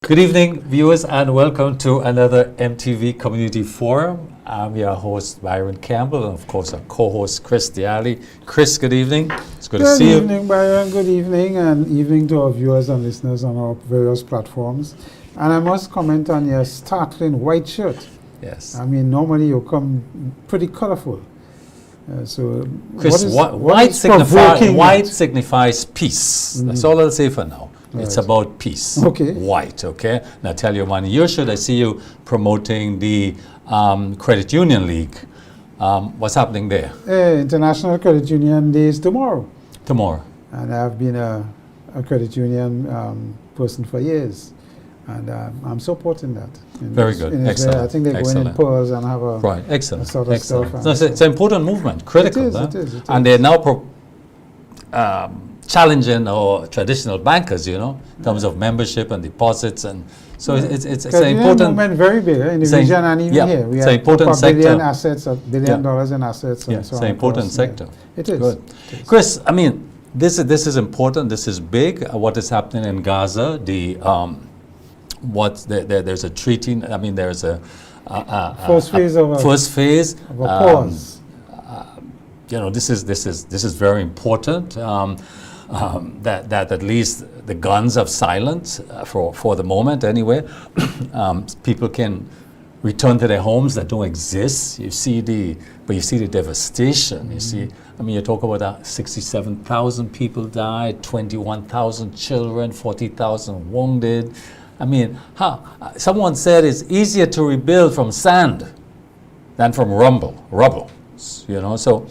Good evening, viewers, and welcome to another MTV Community Forum. I'm your host, Byron Campbell, and of course, our co-host, Chris Diali. Chris, good evening. It's good to see you. Good evening, Byron. Good evening, and evening to our viewers and listeners on our various platforms. And I must comment on your startling white shirt. Yes. I mean, normally you come pretty colorful. So, Chris, white signifies peace. Mm-hmm. That's all I'll say for now. Right. It's about peace. Okay. White, okay? Now tell you, man, your shirt, I see you promoting the Credit Union League. What's happening there? International Credit Union Day is tomorrow. Tomorrow. And I've been a credit union person for years. And I'm supporting that. Very good. Excellent. I think they're going in pearls and have a right. Excellent. Sort of excellent. stuff. No, it's an important movement, critical. It is. And they're now challenging our traditional bankers, you know, in terms of membership and deposits, and so it's an important movement, very big in the region and even here. We have important sector. $1 billion in assets. And so it's an important sector. Yeah. It is. Good. It is. Chris, I mean, this is important. This is big. What is happening in Gaza? There's a treaty. I mean, there's a first phase of a pause. You know, this is very important. That at least the guns have silenced for the moment anyway. People can return to their homes that don't exist. You see the devastation. Mm-hmm. You see, I mean, you talk about 67,000 people died, 21,000 children, 40,000 wounded. I mean, someone said it's easier to rebuild from sand than from rubble. You know, so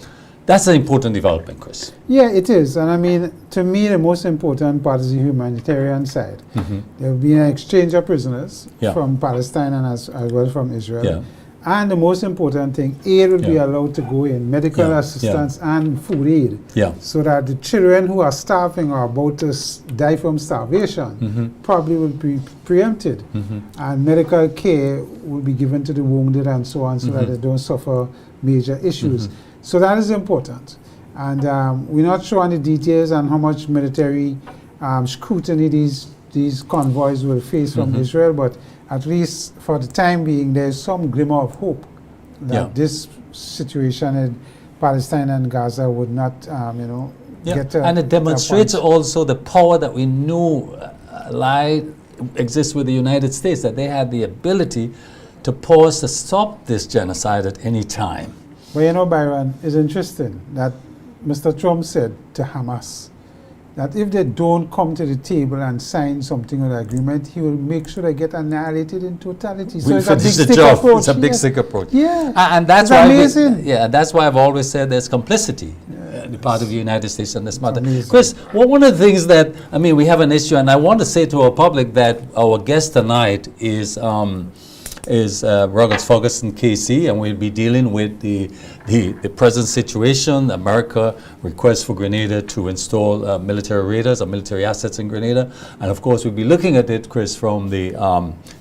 that's an important development, Chris. Yeah, it is. And I mean, to me, the most important part is the humanitarian side. Mm-hmm. There will be an exchange of prisoners from Palestine and as well from Israel. Yeah. And the most important thing, aid will be allowed to go in, medical assistance and food aid. Yeah. So that the children who are starving or about to die from starvation probably will be preempted. And medical care will be given to the wounded and so on so that they don't suffer major issues. So that is important. And we're not sure on the details on how much military scrutiny these convoys will face from Israel, but at least for the time being, there's some glimmer of hope that this situation in Palestine and Gaza would not, get to. And it demonstrates also the power that we knew exists with the United States, that they had the ability to pause, to stop this genocide at any time. Well, you know, Byron, it's interesting that Mr. Trump said to Hamas that if they don't come to the table and sign something on the agreement, he will make sure they get annihilated in totality. So it's a big stick approach. It's a big stick approach. Yeah. And that's why amazing. That's why I've always said there's complicity on the part of the United States on this matter. Chris, one of the things that, I mean, we have an issue, and I want to say to our public that our guest tonight is Ruggles Ferguson, KC, and we'll be dealing with the present situation. America requests for Grenada to install military radars or military assets in Grenada. And of course, we'll be looking at it, Chris, from the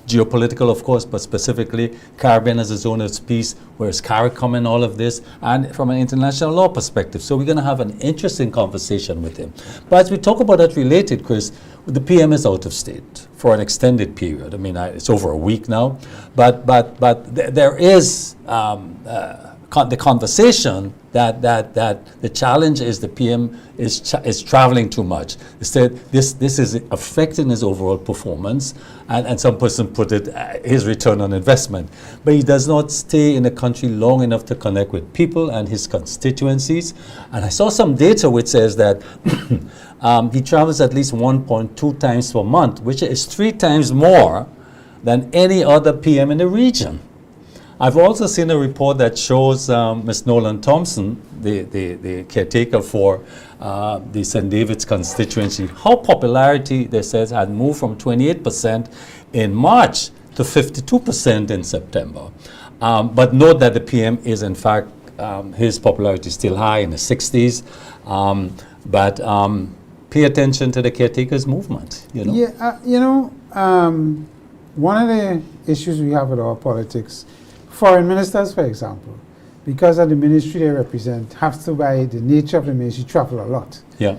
geopolitical, of course, but specifically Caribbean as a zone of peace, where's CARICOM in all of this, and from an international law perspective. So we're going to have an interesting conversation with him. But as we talk about that related, Chris, the PM is out of state for an extended period. I mean, it's over a week now, but there is the conversation that the challenge is the PM is traveling too much. Instead, this is affecting his overall performance, and some person put it his return on investment. But he does not stay in the country long enough to connect with people and his constituencies. And I saw some data which says that he travels at least 1.2 times per month, which is 3 times more than any other PM in the region. I've also seen a report that shows Ms. Nolan Thompson, the caretaker for the St. David's constituency, how popularity, they says, had moved from 28% in March to 52% in September. But note that the PM is, in fact, his popularity is still high in the 60s. But pay attention to the caretakers movement, you know? Yeah, one of the issues we have with our politics, foreign ministers, for example, because of the ministry they represent, have to, by the nature of the ministry, travel a lot. Yeah.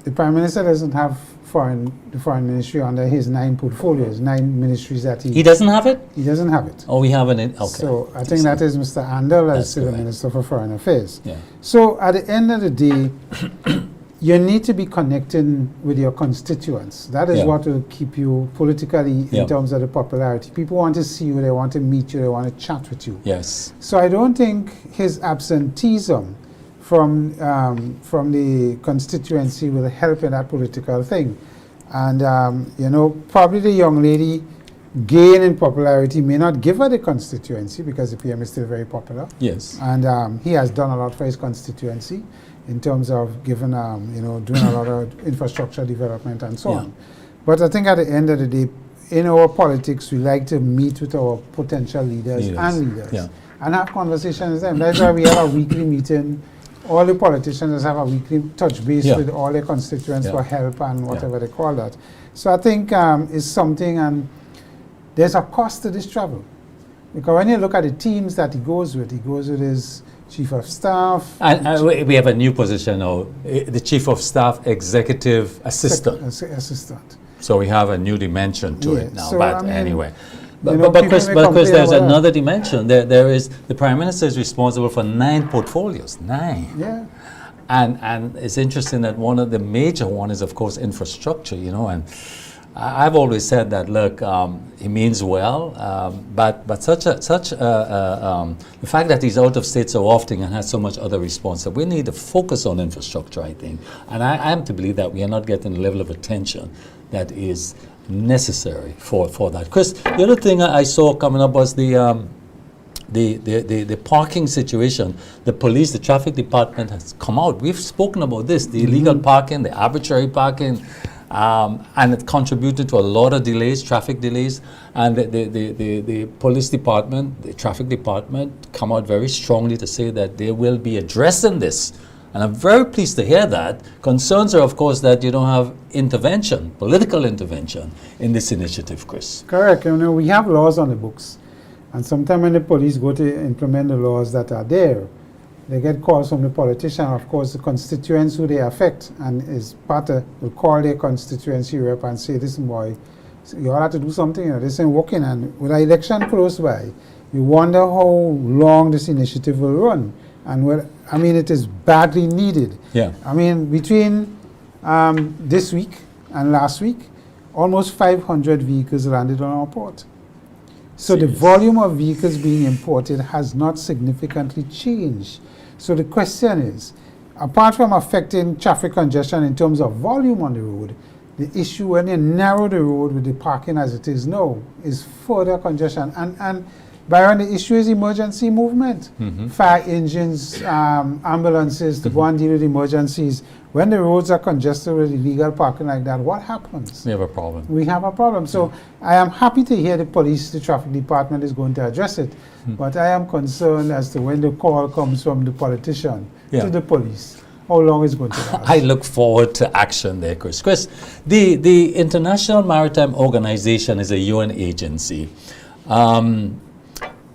the Prime Minister doesn't have the foreign ministry under his 9 portfolios, 9 ministries that he doesn't have it? He doesn't have it. Oh, we have it. Okay. So I think that is Mr. Andel as the Minister for Foreign Affairs. Yeah. So at the end of the day, you need to be connecting with your constituents. That is what will keep you politically in terms of the popularity. People want to see you, they want to meet you, they want to chat with you. Yes. So I don't think his absenteeism from the constituency will help in that political thing. And, you know, probably the young lady gain in popularity may not give her the constituency because the PM is still very popular. Yes. And he has done a lot for his constituency in terms of giving, you know, doing a lot of infrastructure development and so on. But I think at the end of the day, in our politics, we like to meet with our potential leaders and leaders and have conversations with them. That's why we have a weekly meeting. All the politicians have a weekly touch base with all their constituents for help and whatever they call that. So I think it's something, and there's a cost to this travel. Because when you look at the teams that he goes with his Chief of Staff. And we have a new position now, the Chief of Staff Executive Assistant. Assistant. So we have a new dimension to it now. So but I mean, anyway. But Chris, there's another dimension. There is the Prime Minister is responsible for 9 portfolios. 9. Yeah. And it's interesting that one of the major one is, of course, infrastructure, you know, and I've always said that, look, he means well, but the fact that he's out of state so often and has so much other responsibility, we need to focus on infrastructure, I think. And I am to believe that we are not getting the level of attention that is necessary for that. Chris, the other thing I saw coming up was the parking situation. The police, the traffic department has come out. We've spoken about this, the illegal parking, the arbitrary parking, and it contributed to a lot of delays, traffic delays. And the police department, the traffic department, come out very strongly to say that they will be addressing this. And I'm very pleased to hear that. Concerns are, of course, that you don't have intervention, political intervention, in this initiative, Chris. Correct. You know, we have laws on the books. And sometimes when the police go to implement the laws that are there, they get calls from the politician. Of course, the constituents who they affect, and his party will call their constituency rep and say, listen, boy, you all have to do something. You know, this ain't working. And with the election close by, you wonder how long this initiative will run. And well, I mean, it is badly needed. Yeah. I mean, between this week and last week, almost 500 vehicles landed on our port. So the volume of vehicles being imported has not significantly changed. So the question is, apart from affecting traffic congestion in terms of volume on the road, the issue when you narrow the road with the parking as it is now is further congestion. And Byron, the issue is emergency movement. Fire engines, ambulances to go and deal with emergencies. When the roads are congested with illegal parking like that, what happens? We have a problem. We have a problem. So I am happy to hear the police, the traffic department is going to address it. But I am concerned as to when the call comes from the politician to the police, how long is going to last. I look forward to action there, Chris. Chris, the International Maritime Organization is a UN agency.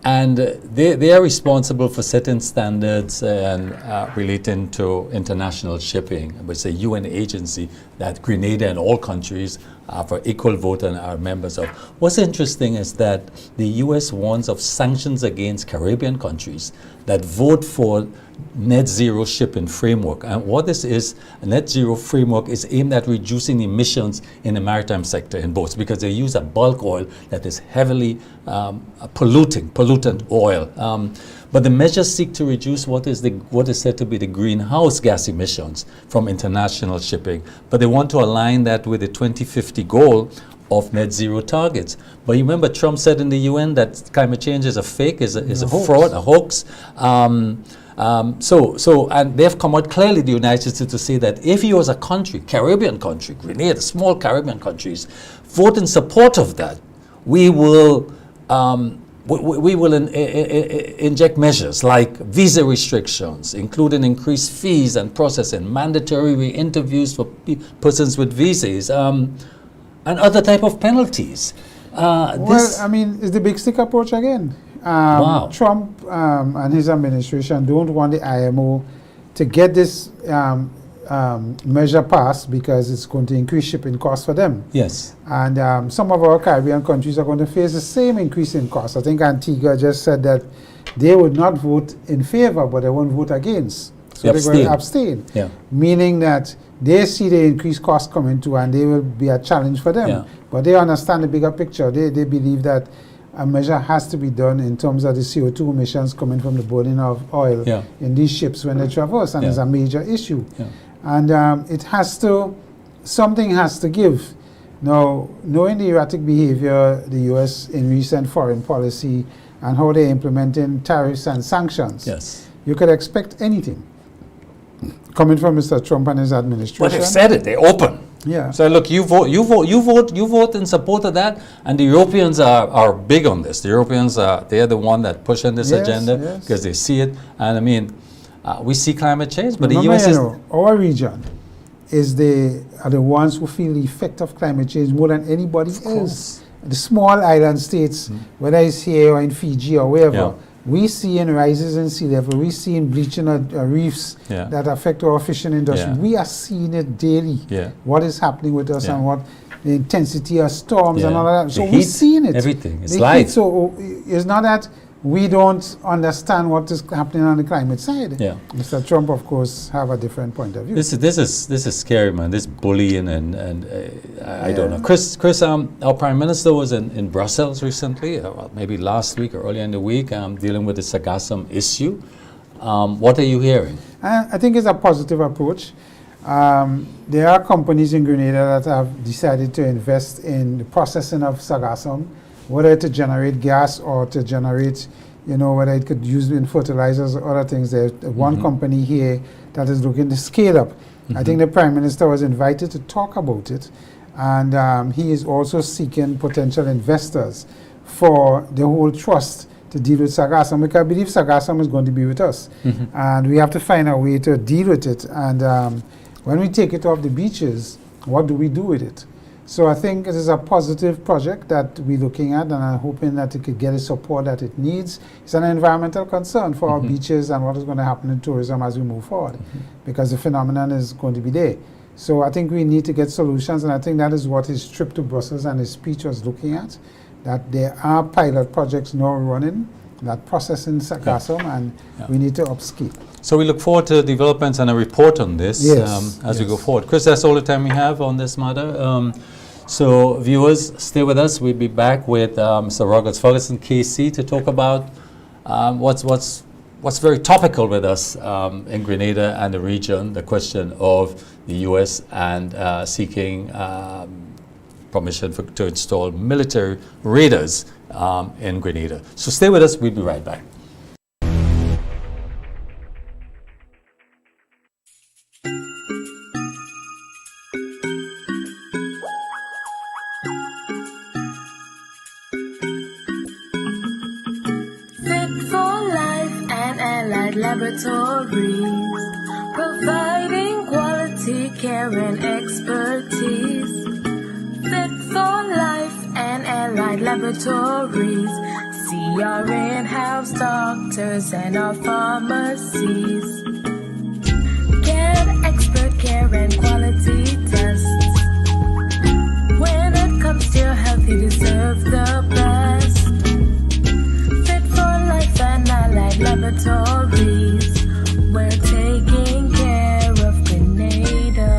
And they are responsible for setting standards and relating to international shipping. It's a UN agency that Grenada and all countries for equal vote and are members of. What's interesting is that the US warns of sanctions against Caribbean countries that vote for net zero shipping framework. And what this is, a net zero framework is aimed at reducing emissions in the maritime sector in boats because they use a bulk oil that is heavily pollutant oil. But the measures seek to reduce what is said to be the greenhouse gas emissions from international shipping. But they want to align that with the 2050 goal of net zero targets. But you remember Trump said in the UN that climate change is a fake, is a fraud, a hoax. And they've come out clearly, the United States, to say that if you as a country, Caribbean country, Grenada, small Caribbean countries, vote in support of that, we will inject measures like visa restrictions, including increased fees and processing, mandatory re-interviews for persons with visas, and other type of penalties. I mean, it's the big stick approach again. Trump and his administration don't want the IMO to get this measure passed because it's going to increase shipping costs for them. Yes. And some of our Caribbean countries are going to face the same increase in costs. I think Antigua just said that they would not vote in favor, but they won't vote against. So they're going to abstain. Yeah. Meaning that they see the increased cost coming too, and they will be a challenge for them. Yeah. But they understand the bigger picture. They believe that a measure has to be done in terms of the CO2 emissions coming from the burning of oil in these ships when they traverse, and it's a major issue. Yeah. And it has to, something has to give. Now, knowing the erratic behavior the U.S. in recent foreign policy and how they're implementing tariffs and sanctions, you could expect anything coming from Mr. Trump and his administration. But they've said it, they're open. Yeah. So look, you vote in support of that, and the Europeans are big on this. The Europeans they're the one that pushing this agenda because they see it. And I mean, we see climate change, but remember, the U.S. is our region are the ones who feel the effect of climate change more than anybody else. The small island states, whether it's here or in Fiji or wherever, we see in rises in sea level, we see in bleaching of reefs that affect our fishing industry. We are seeing it daily, what is happening with us and what the intensity of storms and all of that. So we're seeing it. Everything. It's live. So it's not that we don't understand what is happening on the climate side. Yeah. Mr. Trump, of course, have a different point of view. This is scary, man. This bullying and I don't know. Chris, our Prime Minister was in Brussels recently, maybe last week or earlier in the week, dealing with the sargassum issue. What are you hearing? I think it's a positive approach. There are companies in Grenada that have decided to invest in the processing of sargassum, whether to generate gas or to generate, whether it could use in fertilizers or other things. There's one company here that is looking to scale up. I think the Prime Minister was invited to talk about it, and he is also seeking potential investors for the whole trust to deal with sargassum, because I believe sargassum is going to be with us, and we have to find a way to deal with it. And when we take it off the beaches, what do we do with it? So I think it is a positive project that we're looking at, and I'm hoping that it could get the support that it needs. It's an environmental concern for our beaches and what is going to happen in tourism as we move forward, because the phenomenon is going to be there. So I think we need to get solutions, and I think that is what his trip to Brussels and his speech was looking at, that there are pilot projects now running that processing sargassum, and we need to upscale. So we look forward to developments and a report on this as we go forward. Chris, that's all the time we have on this matter. So viewers, stay with us. We'll be back with Mr. Ruggles Ferguson, KC, to talk about what's very topical with us in Grenada and the region, the question of the U.S. and seeking permission to install military radars in Grenada. So stay with us. We'll be right back. Laboratories, providing quality care and expertise. Fit for life and allied laboratories. See our in-house doctors and our pharmacies. Get expert care and quality tests. When it comes to your health, you deserve the best. Fit for life and allied laboratories. We're taking care of Grenada.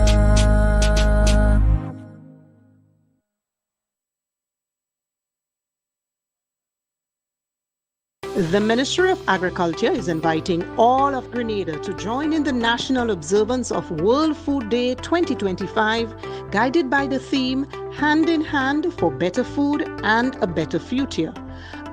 The Ministry of Agriculture is inviting all of Grenada to join in the national observance of World Food Day 2025, guided by the theme Hand in Hand for Better Food and a Better Future.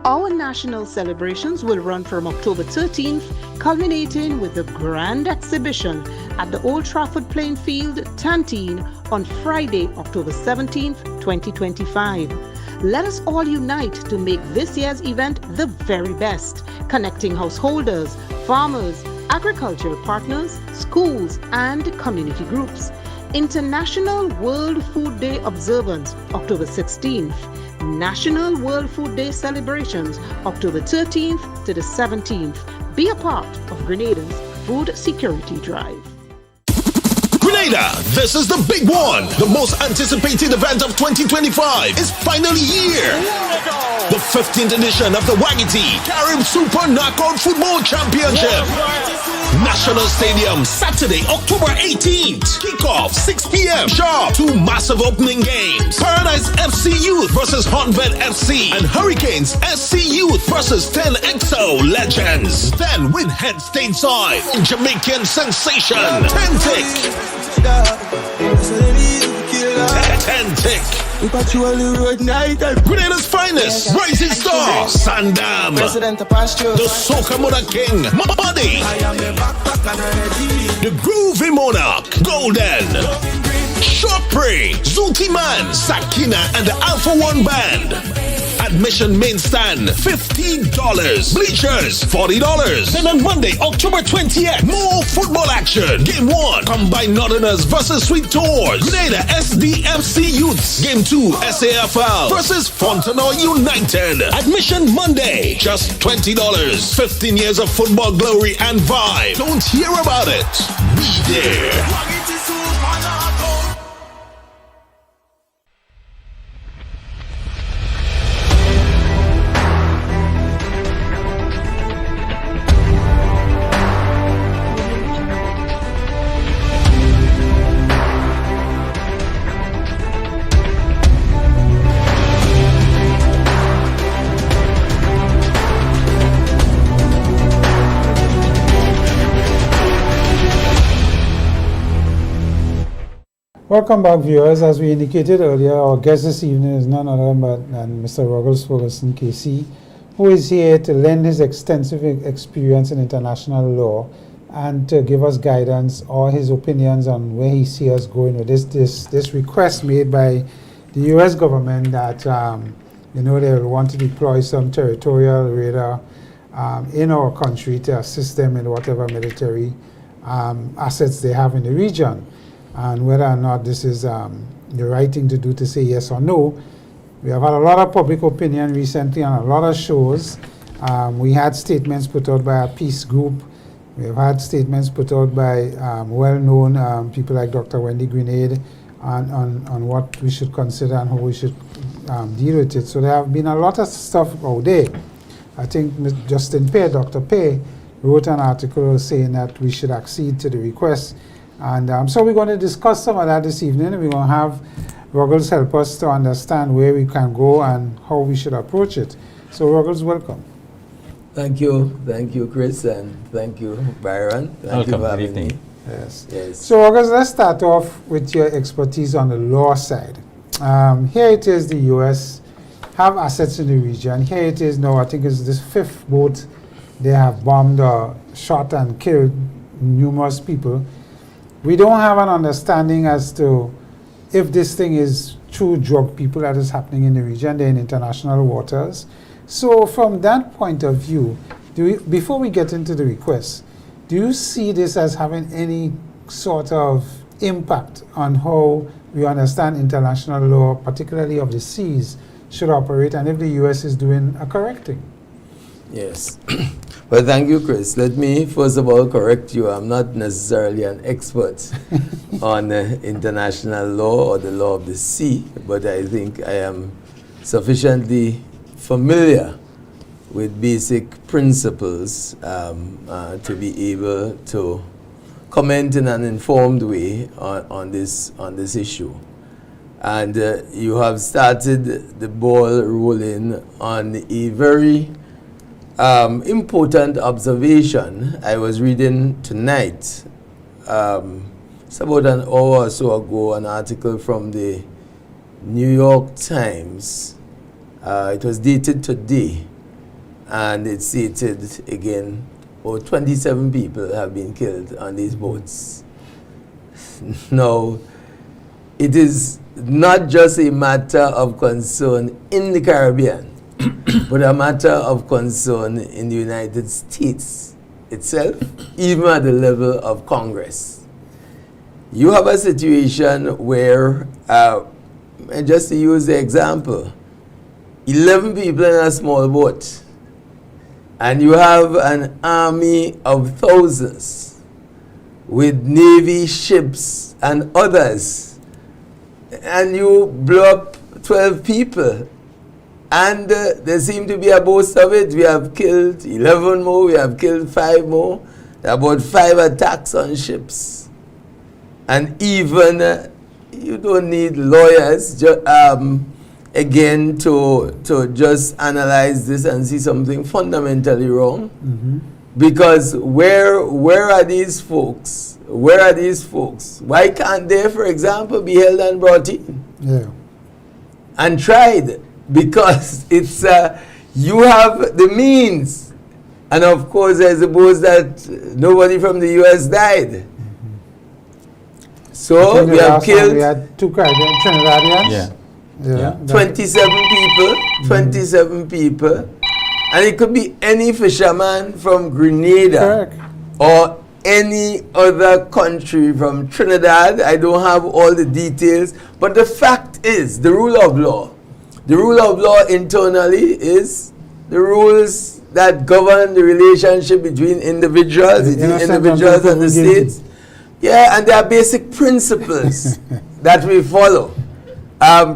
Our national celebrations will run from October 13th, culminating with the grand exhibition at the Old Trafford Playing Field, Tantine, on Friday, October 17th, 2025. Let us all unite to make this year's event the very best, connecting householders, farmers, agricultural partners, schools, and community groups. International World Food Day observance, October 16th. National World Food Day celebrations, October 13th to the 17th. Be a part of Grenada's food security drive. Grenada, this is the big one. The most anticipated event of 2025 is finally here. The 15th edition of the Wagiti Carib Super Knockout Football Championship. National Stadium, Saturday, October 18th. Kickoff, 6 p.m. sharp. 2 massive opening games. Paradise FC Youth versus Hornvet FC. And Hurricanes SC Youth versus 10XO Legends. Then with head stateside, Jamaican sensation, Tentic. Tentic. Grenada's finest, rising star, Sandam. The Soca Mother King, Muddy. The Groovy Monarch, Golden. Short Prey, Zuki Man, Sakina and the Alpha One Band. Admission main stand, $50. Bleachers, $40. Then on Monday, October 20th, more football action. Game 1, Combined Northerners versus Sweet Tours. Grenada SDFC Youths. Game 2, SAFL versus Fontenoy United. Admission Monday, just $20. 15 years of football glory and vibe. Don't hear about it. Be there. Welcome back, viewers. As we indicated earlier, our guest this evening is none other than Mr. Ruggles Ferguson, KC, who is here to lend his extensive experience in international law and to give us guidance or his opinions on where he sees us going with this request made by the U.S. government that they want to deploy some territorial radar in our country to assist them in whatever military assets they have in the region. And whether or not this is the right thing to do to say yes or no. We have had a lot of public opinion recently on a lot of shows. We had statements put out by a peace group. We have had statements put out by well-known people like Dr. Wendy Grenade on what we should consider and how we should deal with it. So there have been a lot of stuff out there. I think Justin Pay, Dr. Pay, wrote an article saying that we should accede to the request. And so we're going to discuss some of that this evening. We're going to have Ruggles help us to understand where we can go and how we should approach it. So Ruggles, welcome. Thank you, Chris, and thank you, Byron. Thank you for having me. Yes. So Ruggles, let's start off with your expertise on the law side. Here it is, the U.S. have assets in the region. Here it is now, I think it's this 5th boat. They have bombed or shot and killed numerous people. We don't have an understanding as to if this thing is true drug people that is happening in the region. They're in international waters. So from that point of view, before we get into the request, do you see this as having any sort of impact on how we understand international law, particularly of the seas, should operate, and if the U.S. is doing a correct thing? Yes. Well, thank you, Chris. Let me first of all correct you. I'm not necessarily an expert on international law or the law of the sea, but I think I am sufficiently familiar with basic principles to be able to comment in an informed way on this issue. And you have started the ball rolling on a very important observation. I was reading tonight, it's about an hour or so ago, an article from the New York Times. It was dated today, and it stated again, 27 people have been killed on these boats. Now, it is not just a matter of concern in the Caribbean, but a matter of concern in the United States itself, even at the level of Congress. You have a situation where, and just to use the example, 11 people in a small boat, and you have an army of thousands with Navy ships and others, and you blow up 12 people. And there seem to be a boast of it. We have killed 11 more, we have killed 5 more. There are about 5 attacks on ships. And even you don't need lawyers again to just analyze this and see something fundamentally wrong. Because where are these folks? Where are these folks? Why can't they, for example, be held and brought in? Yeah. And tried? Because it's you have the means, and of course I suppose that nobody from the U.S. died. So we have killed. We had 2 Trinidadians. Yeah. 27 people. 27 people, and it could be any fisherman from Grenada. Correct. Or any other country from Trinidad. I don't have all the details, but the fact is the rule of law. The rule of law internally is the rules that govern the relationship between individuals, and the states. Yeah, and there are basic principles that we follow.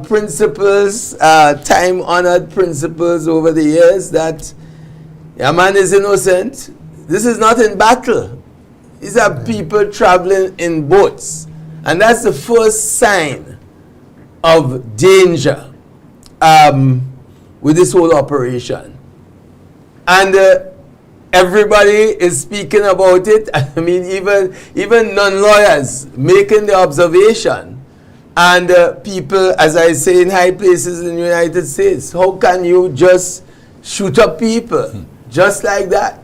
Principles, time-honored principles over the years that a man is innocent. This is not in battle. These are people traveling in boats. And that's the first sign of danger with this whole operation. And everybody is speaking about it. I mean, even non-lawyers making the observation. And people, as I say, in high places in the United States, how can you just shoot up people just like that?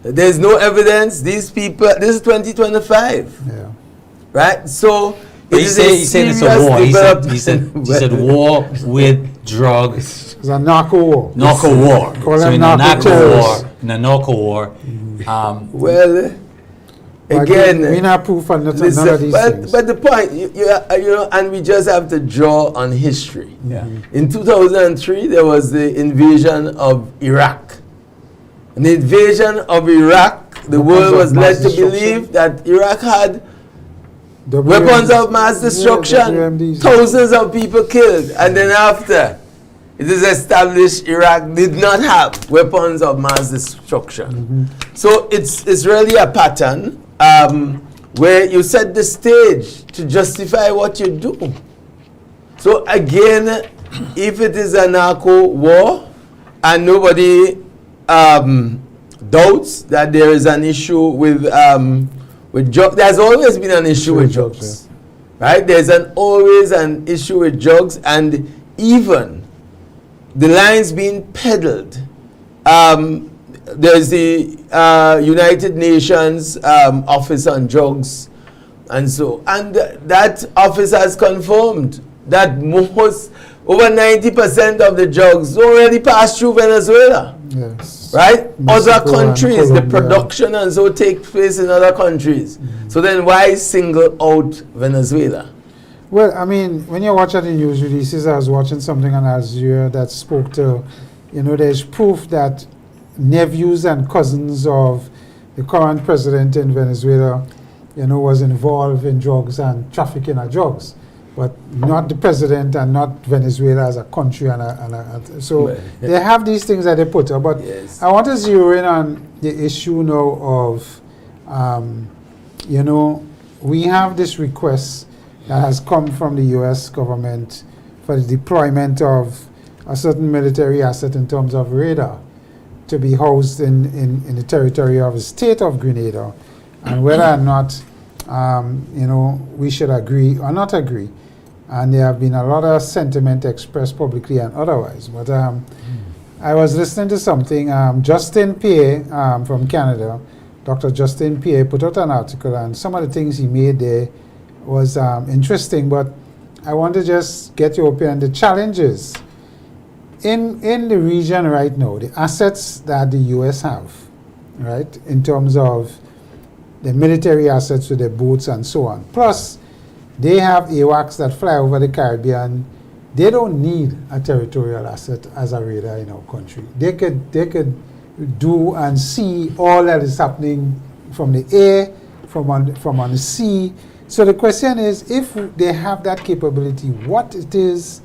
There's no evidence. These people, this is 2025. Yeah. Right? So, he said it's a war. He said war with drugs. It's a narco war. Narco war. So in a narco war, well, again, we not proof on none of these things. But the point, you know, and we just have to draw on history. Yeah. In 2003, there was the invasion of Iraq. An invasion of Iraq, the world was led to believe that Iraq had weapons of mass destruction, thousands of people killed, and then after, it is established Iraq did not have weapons of mass destruction. So it's really a pattern where you set the stage to justify what you do. So again, if it is a narco war and nobody doubts that there is an issue with drugs, there's always been an issue with drugs, right? There's always an issue with drugs, and even the lines being peddled. There's the United Nations Office on Drugs, and that office has confirmed that over 90% of the drugs already pass through Venezuela. Yes. Right? Mexico, other countries, the production and so takes place in other countries. So then why single out Venezuela? Well, I mean, when you watch the news releases, I was watching something on Al Jazeera that spoke to, there's proof that nephews and cousins of the current president in Venezuela, was involved in drugs and trafficking of drugs, but not the president and not Venezuela as a country. So they have these things that they put up. But yes. I want to zero in on the issue now of, we have this request that has come from the U.S. government for the deployment of a certain military asset in terms of radar to be housed in the territory of the state of Grenada, and whether or not, we should agree or not agree. And there have been a lot of sentiment expressed publicly and otherwise. But I was listening to something, Justin Pierre from Canada, Dr. Justin Pierre put out an article, and some of the things he made there was interesting, but I want to just get your opinion on the challenges in the region right now, the assets that the U.S. have, right, in terms of the military assets with their boats and so on. Plus, they have AWACS that fly over the Caribbean. They don't need a territorial asset as a radar in our country. They could do and see all that is happening from the air, from on the sea. So the question is, if they have that capability, what it is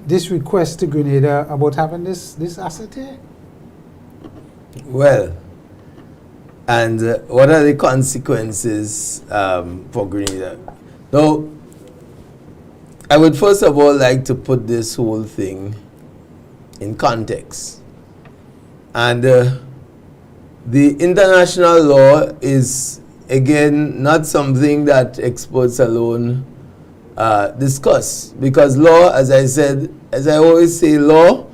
this request to Grenada about having this asset here? Well, and what are the consequences for Grenada? Now, I would first of all like to put this whole thing in context. And the international law is, again, not something that experts alone discuss. Because law, as I said, as I always say, law,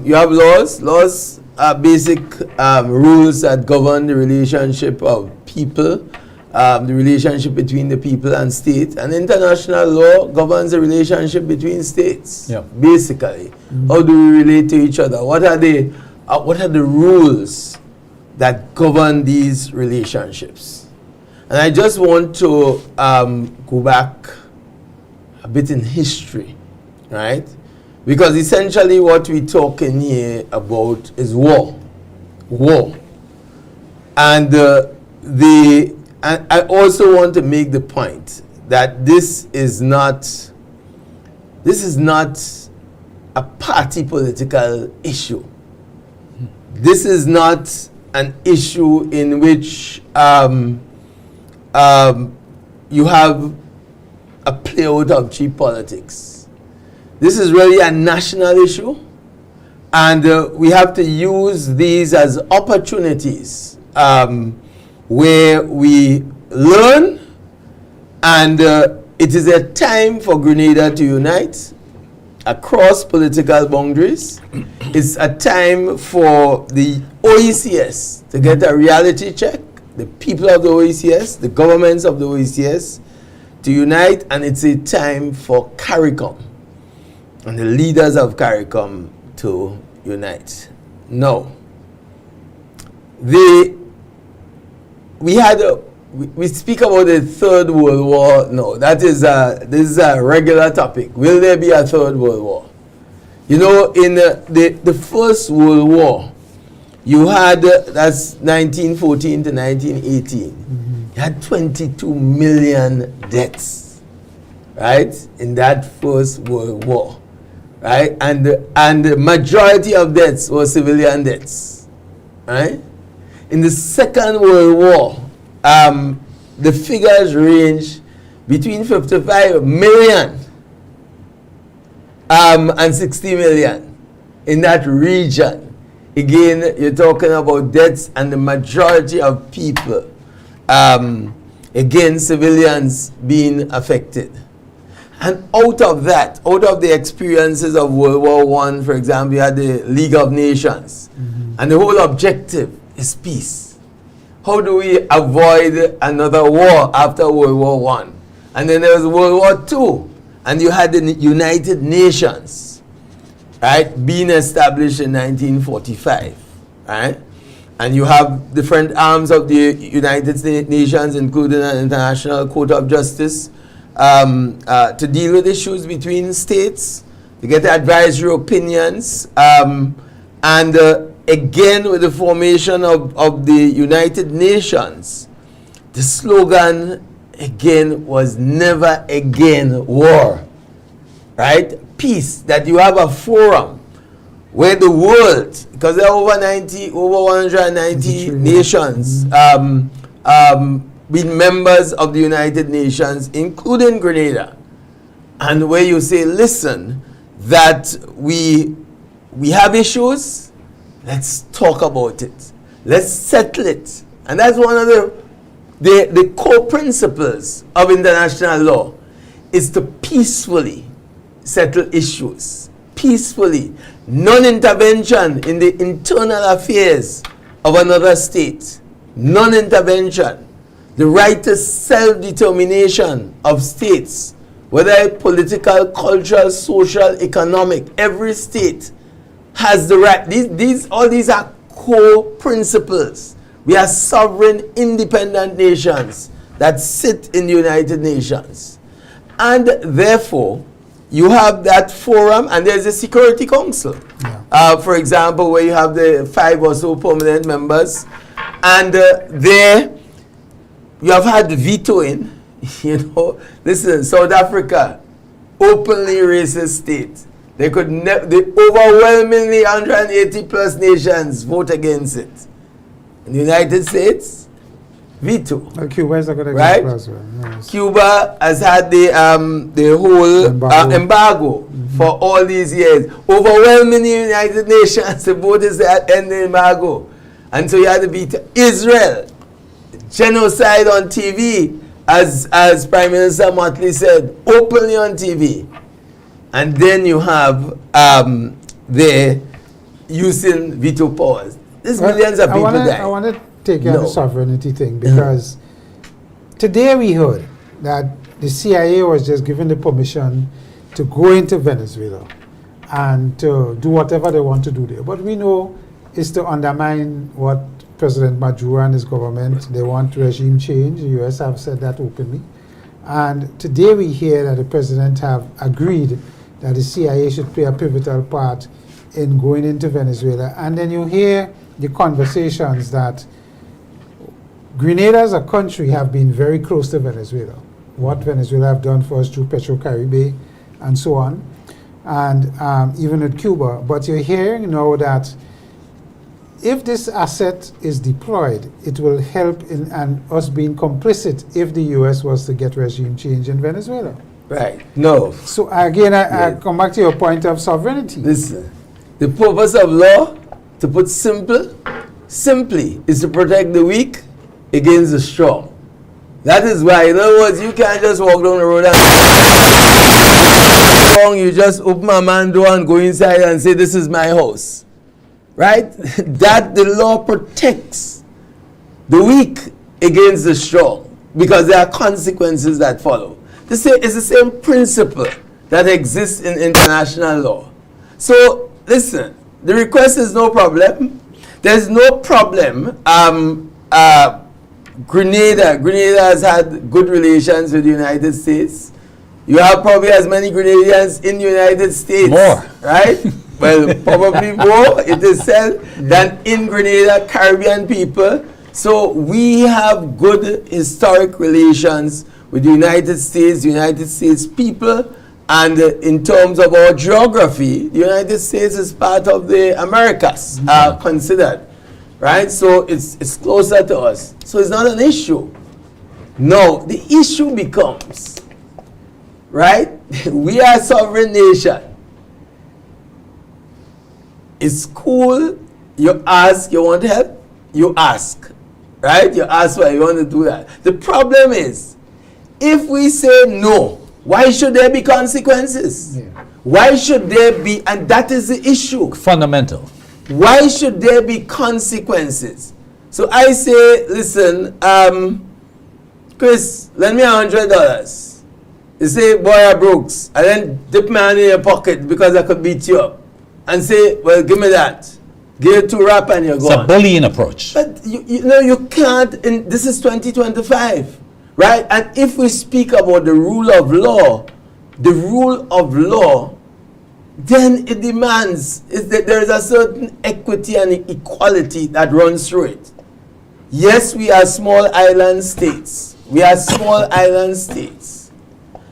you have laws. Laws are basic rules that govern the relationship of people, the relationship between the people and state. And international law governs the relationship between states, basically. How do we relate to each other? What are the rules that govern these relationships? And I just want to go back a bit in history, right? Because essentially what we're talking here about is war. War. And I also want to make the point that this is not a party political issue. This is not an issue in which you have a play out of cheap politics. This is really a national issue, and we have to use these as opportunities where we learn, and it is a time for Grenada to unite across political boundaries. It's a time for the OECS to get a reality check, the people of the OECS, the governments of the OECS to unite, and it's a time for CARICOM and the leaders of CARICOM to unite. No. We speak about the Third World War. No, this is a regular topic. Will there be a Third World War? You know, in the First World War, you had, that's 1914 to 1918, you had 22 million deaths, right, in that First World War, right? And the majority of deaths were civilian deaths, right? In the Second World War, the figures range between 55 million and 60 million in that region. Again, you're talking about deaths and the majority of people, again, civilians being affected. And out of that, out of the experiences of World War I, for example, you had the League of Nations, and the whole objective is peace. How do we avoid another war after World War I? And then there was World War II, and you had the United Nations, right, being established in 1945, right? And you have different arms of the United Nations, including an International Court of Justice, to deal with issues between states, to get advisory opinions, and again, with the formation of the United Nations, the slogan, again, was never again war, right? Peace, that you have a forum where the world, because there are over 190 nations being members of the United Nations, including Grenada, and where you say, listen, that we have issues, let's talk about it. Let's settle it. And that's one of the core principles of international law, is to peacefully settle issues. Peacefully. Non-intervention in the internal affairs of another state. Non-intervention. The right to self-determination of states, whether political, cultural, social, economic. Every state has the right. All these are core principles. We are sovereign, independent nations that sit in the United Nations. And therefore, you have that forum, and there's a Security Council. For example, where you have the 5 or so permanent members. And there, you have had vetoing, listen, South Africa, openly racist state. They overwhelmingly 180 plus nations vote against it. In the United States, veto. Cuba is not going to right? Yes. Cuba has had the whole embargo for all these years. Overwhelmingly United Nations, the vote is to end the embargo. And so you had to veto. Israel, genocide on TV, as Prime Minister Motley said, openly on TV. And then you have the using veto powers. There's millions of people there. I want to take on the sovereignty thing, because today we heard that the CIA was just given the permission to go into Venezuela and to do whatever they want to do there. But we know it's to undermine what President Maduro and his government, they want regime change. The US have said that openly. And today we hear that the president have agreed that the CIA should play a pivotal part in going into Venezuela. And then you hear the conversations that Grenada as a country have been very close to Venezuela. What Venezuela have done for us through Petrocaribe and so on, and even with Cuba. But you're hearing now that if this asset is deployed, it will help in us being complicit if the US was to get regime change in Venezuela. Right. No. So again, I come back to your point of sovereignty. Listen, the purpose of law, to put simply, is to protect the weak against the strong. That is why, in other words, you can't just walk down the road and you just open a man's door and go inside and say, this is my house. Right? That the law protects the weak against the strong, because there are consequences that follow. It's the same principle that exists in international law. So, listen, the request is no problem. There's no problem. Grenada has had good relations with the United States. You have probably as many Grenadians in the United States. More. Right? Well, probably more, it is said, than in Grenada, Caribbean people. So we have good historic relations with the United States people, and in terms of our geography, the United States is part of the Americas, considered, right? So it's closer to us. So it's not an issue. No, the issue becomes, right? We are a sovereign nation. It's cool. You ask, you want help, you ask, right? You ask why you want to do that. The problem is, if we say no, why should there be consequences? Yeah. Why should there be, and that is the issue. Fundamental. Why should there be consequences? So I say, listen, Chris, lend me $100. You say, boy, I broke. I then dip my hand in your pocket because I could beat you up. And say, well, give me that. Give it to rap and you're gone. It's a bullying approach. But you can't, this is 2025. Right? And if we speak about the rule of law, then it demands that there is a certain equity and equality that runs through it. Yes, we are small island states.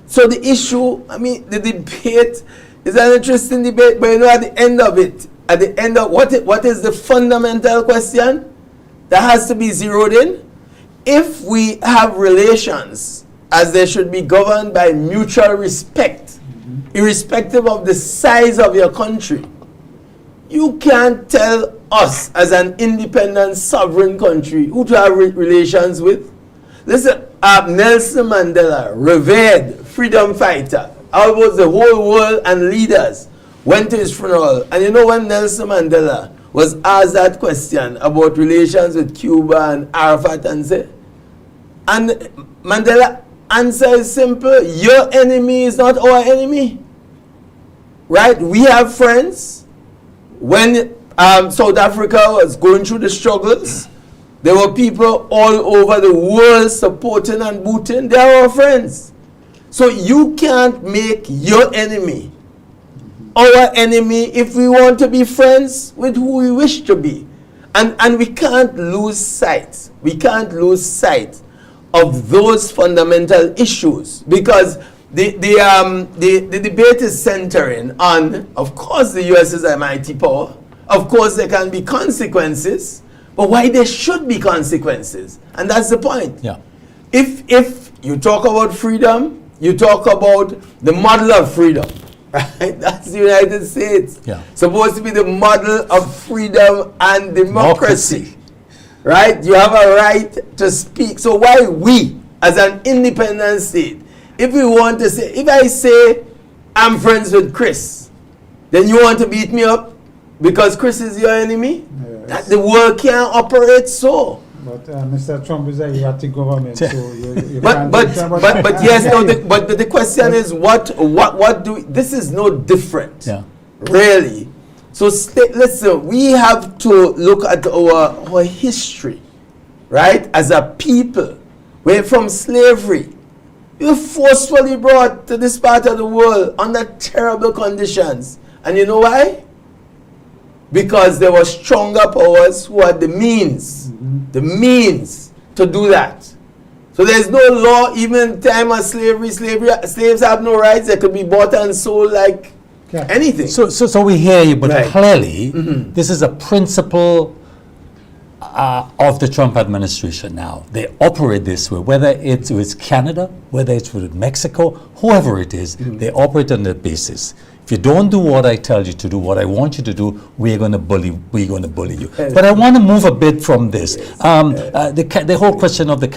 So the issue, the debate is an interesting debate, but at the end of it, what is the fundamental question that has to be zeroed in? If we have relations as they should be governed by mutual respect, irrespective of the size of your country, you can't tell us as an independent sovereign country who to have relations with. Listen, Nelson Mandela, revered freedom fighter, almost the whole world and leaders went to his funeral. And you know when Nelson Mandela was asked that question about relations with Cuba and Arafat and Mandela answer is simple: your enemy is not our enemy. Right? We have friends. When South Africa was going through the struggles, there were people all over the world supporting and booting. They are our friends. So you can't make your enemy our enemy if we want to be friends with who we wish to be. And we can't lose sight. of those fundamental issues, because the debate is centering on, of course, the U.S. is a mighty power. Of course, there can be consequences, but why there should be consequences, and that's the point. Yeah. If you talk about freedom, you talk about the model of freedom, right? That's the United States. Yeah. Supposed to be the model of freedom and democracy. Right? You have a right to speak. So why we, as an independent state, if we want to say, if I say I'm friends with Chris, then you want to beat me up because Chris is your enemy? Yes. The world can't operate so. But Mr. Trump is a erratic government, so you but yes, no. But the question is, what do this is no different, really. So listen, we have to look at our history, right? As a people, we're from slavery. We were forcefully brought to this part of the world under terrible conditions, and you know why? Because there were stronger powers who had the means to do that. So there's no law, even in time of slavery. Slaves have no rights. They could be bought and sold like anything. So we hear you, but clearly this is a principle of the Trump administration now. They operate this way, whether it's with Canada, whether it's with Mexico, whoever it is, they operate on that basis. If you don't do what I tell you to do, what I want you to do, we're going to bully you. But I want to move a bit from this. The whole question of the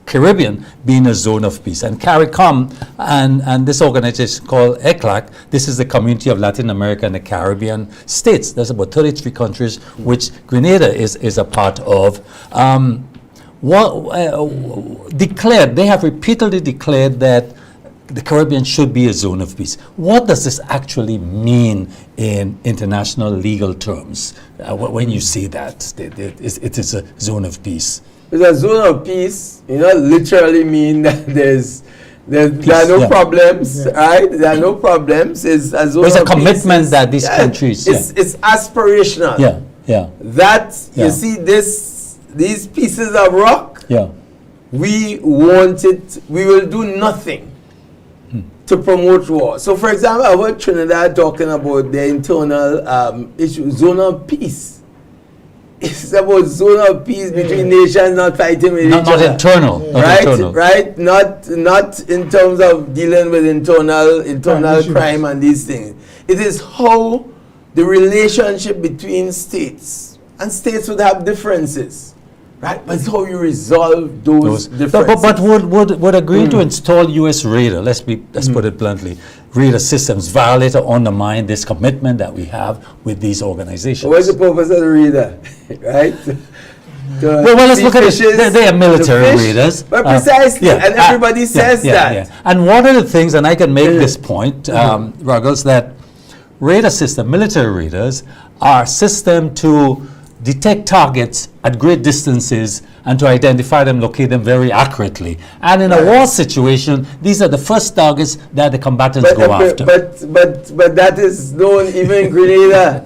Caribbean being a zone of peace. And CARICOM and this organization called ECLAC, this is the Community of Latin America and the Caribbean States. There's about 33 countries, which Grenada is a part of. They have repeatedly declared that the Caribbean should be a zone of peace. What does this actually mean in international legal terms when you say that it is a zone of peace? It's a zone of peace, literally mean that there are no problems, right? There are no problems. It's a zone There's a of commitment peace. that these countries... It's aspirational. That, you see, these pieces of rock, we want it, we will do nothing to promote war. So, for example, I heard Trinidad talking about the internal issue, zone of peace. It's about zone of peace between nations not fighting with each other. Not internal. Right? Not in terms of dealing with internal crime and these things. It is how the relationship between states, and states would have differences. Right, but it's how you resolve those differences. But would agreeing to install U.S. radar, let's put it bluntly, radar systems violate or undermine this commitment that we have with these organizations? What's the purpose of the radar, right? Well, let's look at it. They are military radars. But precisely, and everybody says that. And one of the things, and I can make this point, Ruggles, that radar system, military radars, are system to detect targets at great distances and to identify them, locate them very accurately. And in a war situation, these are the first targets that the combatants go after. But that is known even in Grenada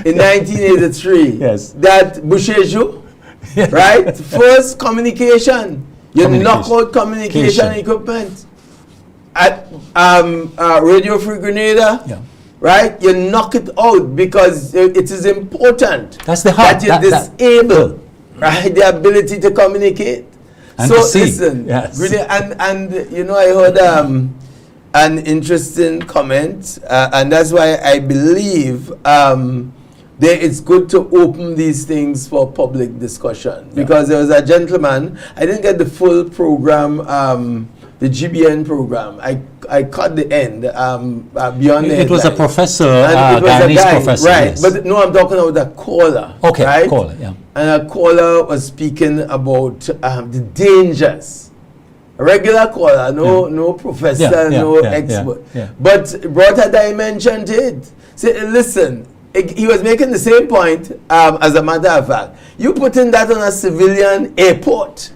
in 1983. Yes. That Boucheju, right? First communication. You knock out communication equipment at Radio Free Grenada. Right, you knock it out because it is important that you disable right the ability to communicate. And so to see. Listen, really, and I heard an interesting comment, and that's why I believe it's good to open these things for public discussion. Because there was a gentleman, I didn't get the full program, the GBN program. I caught the end beyond the It was a professor, and it was a guy, professor. right? Yes. But no, I'm talking about a caller. Okay, right? caller, yeah. And a caller was speaking about the dangers. A regular caller, no professor, no expert, but brought a dimension to it. Say, listen. He was making the same point, as a matter of fact. You putting that on a civilian airport,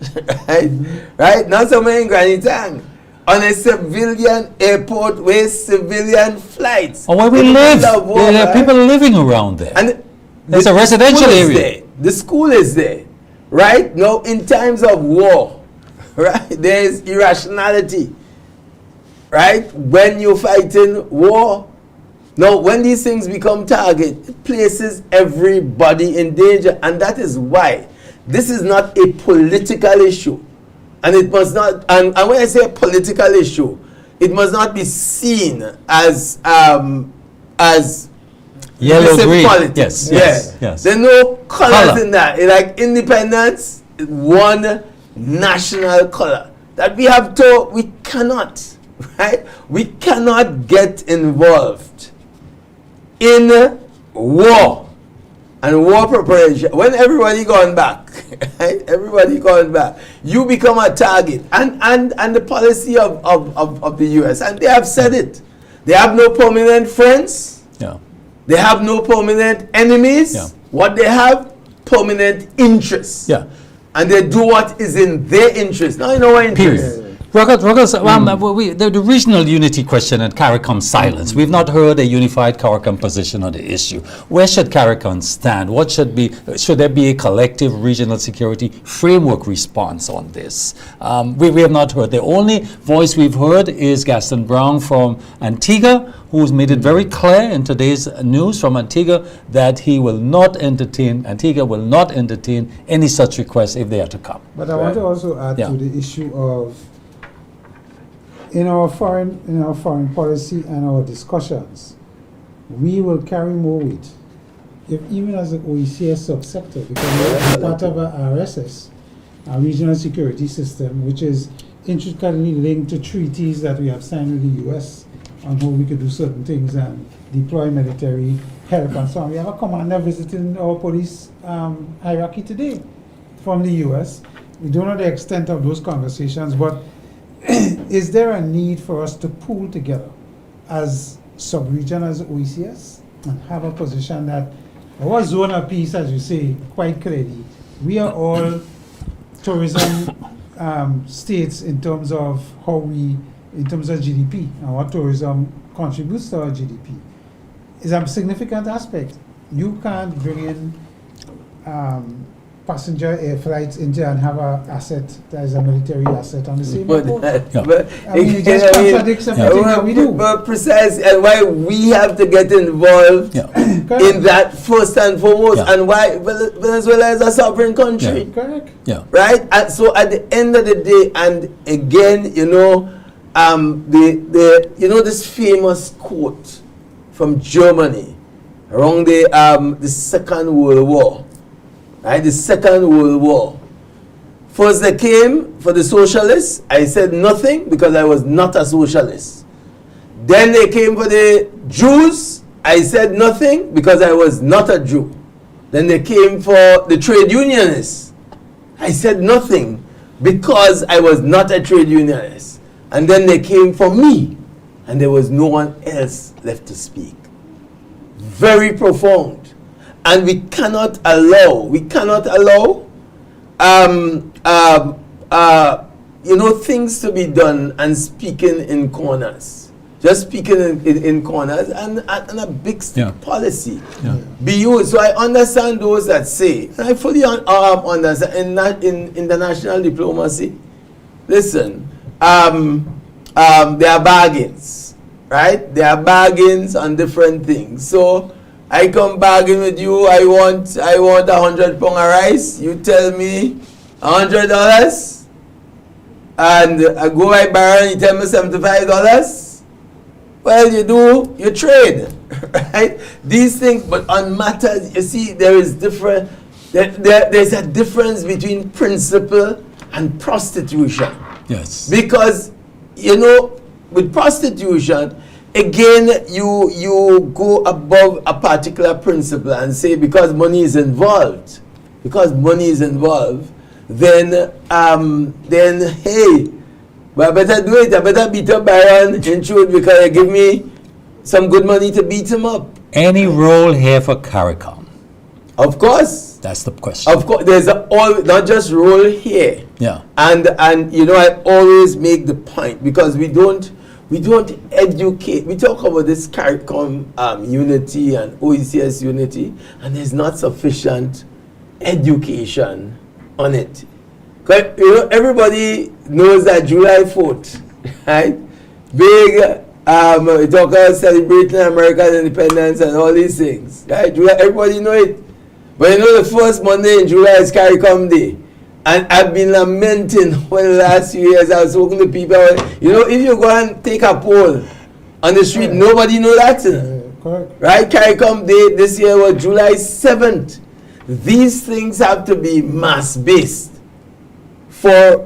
right? Right? Not somewhere in Granny Tang. On a civilian airport with civilian flights. Or where we live. There are people living around there. And there's a residential area. The school is there, right? Now, in times of war, right, there is irrationality, right? When you're fighting war, now, when these things become target, it places everybody in danger, and that is why this is not a political issue, and it must not. And when I say a political issue, it must not be seen as yellow green. Politics. Yes. There's no colors in that. It's like independence, one national color that we have to. We cannot, right? We cannot get involved in war and war preparation when everybody gone back, right? Everybody gone back, you become a target, and the policy of the US, and they have said it, they have no permanent friends, they have no permanent enemies, what they have, permanent interests, and they do what is in their interest, not in our interest. Ruggles, the regional unity question at CARICOM silence. We've not heard a unified CARICOM position on the issue. Where should CARICOM stand? What should there be a collective regional security framework response on this? We have not heard. The only voice we've heard is Gaston Brown from Antigua, who's made it very clear in today's news from Antigua that Antigua will not entertain any such requests if they are to come. But I want to also add to the issue of in our foreign policy and our discussions, we will carry more weight, even as an OECS subsector, because we're part of our RSS, our regional security system, which is intricately linked to treaties that we have signed with the US on how we could do certain things and deploy military help and so on. We have a commander visiting our police hierarchy today from the US. We don't know the extent of those conversations, but is there a need for us to pool together as sub-region, as OECS, and have a position that our zone of peace, as you say, quite clearly, we are all tourism states in terms of GDP and what tourism contributes to our GDP. Is a significant aspect. You can't bring in passenger air flights into and have an asset that is a military asset on the same airport. It just contradicts everything that we do. But precise, and why we have to get involved in that first and foremost, and why Venezuela is a sovereign country. Correct. Right? And so at the end of the day, and again, this famous quote from Germany around the Second World War. Right, the Second World War. First they came for the socialists. I said nothing because I was not a socialist. Then they came for the Jews. I said nothing because I was not a Jew. Then they came for the trade unionists. I said nothing because I was not a trade unionist. And then they came for me, and there was no one else left to speak. Very profound. And we cannot allow things to be done and speaking in corners. Just speaking in corners and a big stick policy be used. So I understand those that say, and I fully understand in international diplomacy, listen, there are bargains, right? There are bargains on different things. So I come bargain with you. I want £100 of rice. You tell me $100, and I go by bar and you tell me $75. Well, you trade, right? These things, but on matters, you see, there's a difference between principle and prostitution. Yes. Because with prostitution, again, you go above a particular principle and say because money is involved, then hey, but I better do it. I better beat up Baron in truth because they give me some good money to beat him up. Any role here for CARICOM? Of course. That's the question. Of course, there's not just role here. Yeah. And I always make the point because we don't educate. We talk about this CARICOM unity and OECS unity, and there's not sufficient education on it. Because, you know, everybody knows that July 4th, right? Big, we talk about celebrating American independence and all these things, right? July, everybody know it. But you know the first Monday in July is CARICOM Day. And I've been lamenting for the last few years. I was talking to people, you know, if you go and take a poll on the street, nobody knows that. Right? CARICOM Day this year was July 7th. These things have to be mass-based.